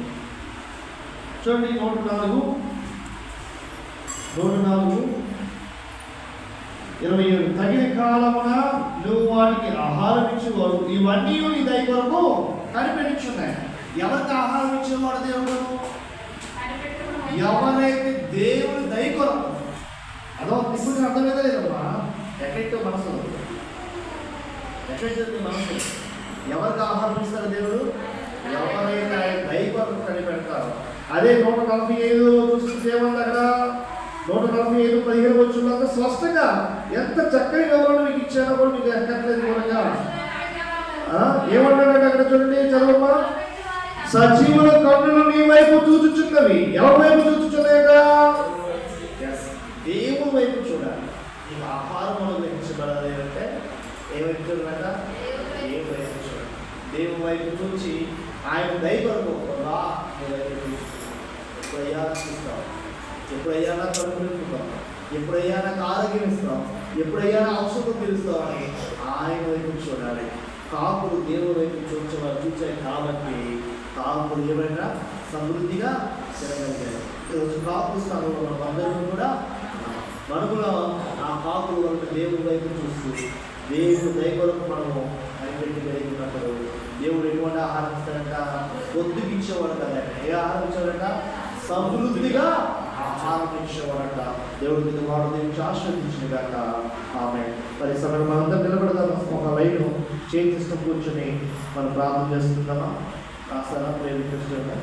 చూడండి 104:27 తగిన కాలమున నువ్వు వాటికి ఆహారం ఇచ్చేవాడు, ఇవన్నీ నీ దయ కొరకు కనిపెట్టుచున్నాయి. ఎవరికి ఆహారం ఇచ్చేవాడు దేవుడు? ఎవరైతే దేవుని దయ కొరకు. అదో ఇప్పుడు అర్థమైతే లేదమ్మా, ఎక్కడో మనసు ఎక్కడైతే మనసు ఎవరికి ఆహారం ఇస్తారు దేవుడు? ఎవరైతే ఆయన దయ కొరకు కనిపెడతారు. అదే 145 చూస్తే ఏమన్నా అక్కడ 145:15 వచ్చున్నంత స్పష్టంగా ఎంత చక్కని వివరణ మీకు ఇచ్చారో కూడా మీకు ఎక్కట్లేదు. కూడా ఏమన్నాడంటే అక్కడ చూడండి, చదవమ్మా. సజీవుల కన్నులు నీ వైపు చూచుచున్నవి. ఎవరి వైపు చూచుచున్నాయట? దేవుని వైపు చూడాలి. నీకు ఆహారం అనుగ్రహించబడాలి అంటే ఏవైపు చూడాలట? దేవుని వైపు చూడాలి. దేవుని వైపు చూచి ఆయన దయ కొరకు ఎప్పుడయ్యా చూస్తావు, ఎప్పుడయ్యా నాకు కడుపు నింపుతావు, ఎప్పుడయ్యా నాకు ఆరోగ్యం ఇస్తావు, ఎప్పుడయ్యా నా అవసరం తెలుస్తావు అని ఆయన వైపు చూడాలి. కాపులు దేవుని వైపు చూచాయి కాబట్టి కాపులు ఏమైనా సమృద్ధిగా తిరగలిగారు. ఈరోజు కాపు స్థానంలో మనం అందరం కూడా మనకులో ఆ కాపులు వరకు దేవుని వైపు చూస్తూ దేవుడు దయ కొరకు మనము కనిపెట్టి కలిగినప్పుడు దేవుడు ఎటువంటి ఆహారం ఇస్తాడంట? ఒత్తికి ఇచ్చేవాడు కదంట. ఏ ఆహారం ఇచ్చాడంట? సమృద్ధిగా ఆహారం ఇచ్చేవాడంట. దేవుడి మీద వాడు దేవుడు ఆశ్రయించిన కాక ఆమె. మరి సమయం మనందరం నిలబడదాం. ఒక లైన్ చేతిస్తూ కూర్చొని మనం ప్రార్థన చేస్తున్నామా? ఆసన ప్రేమిస్తున్నాం.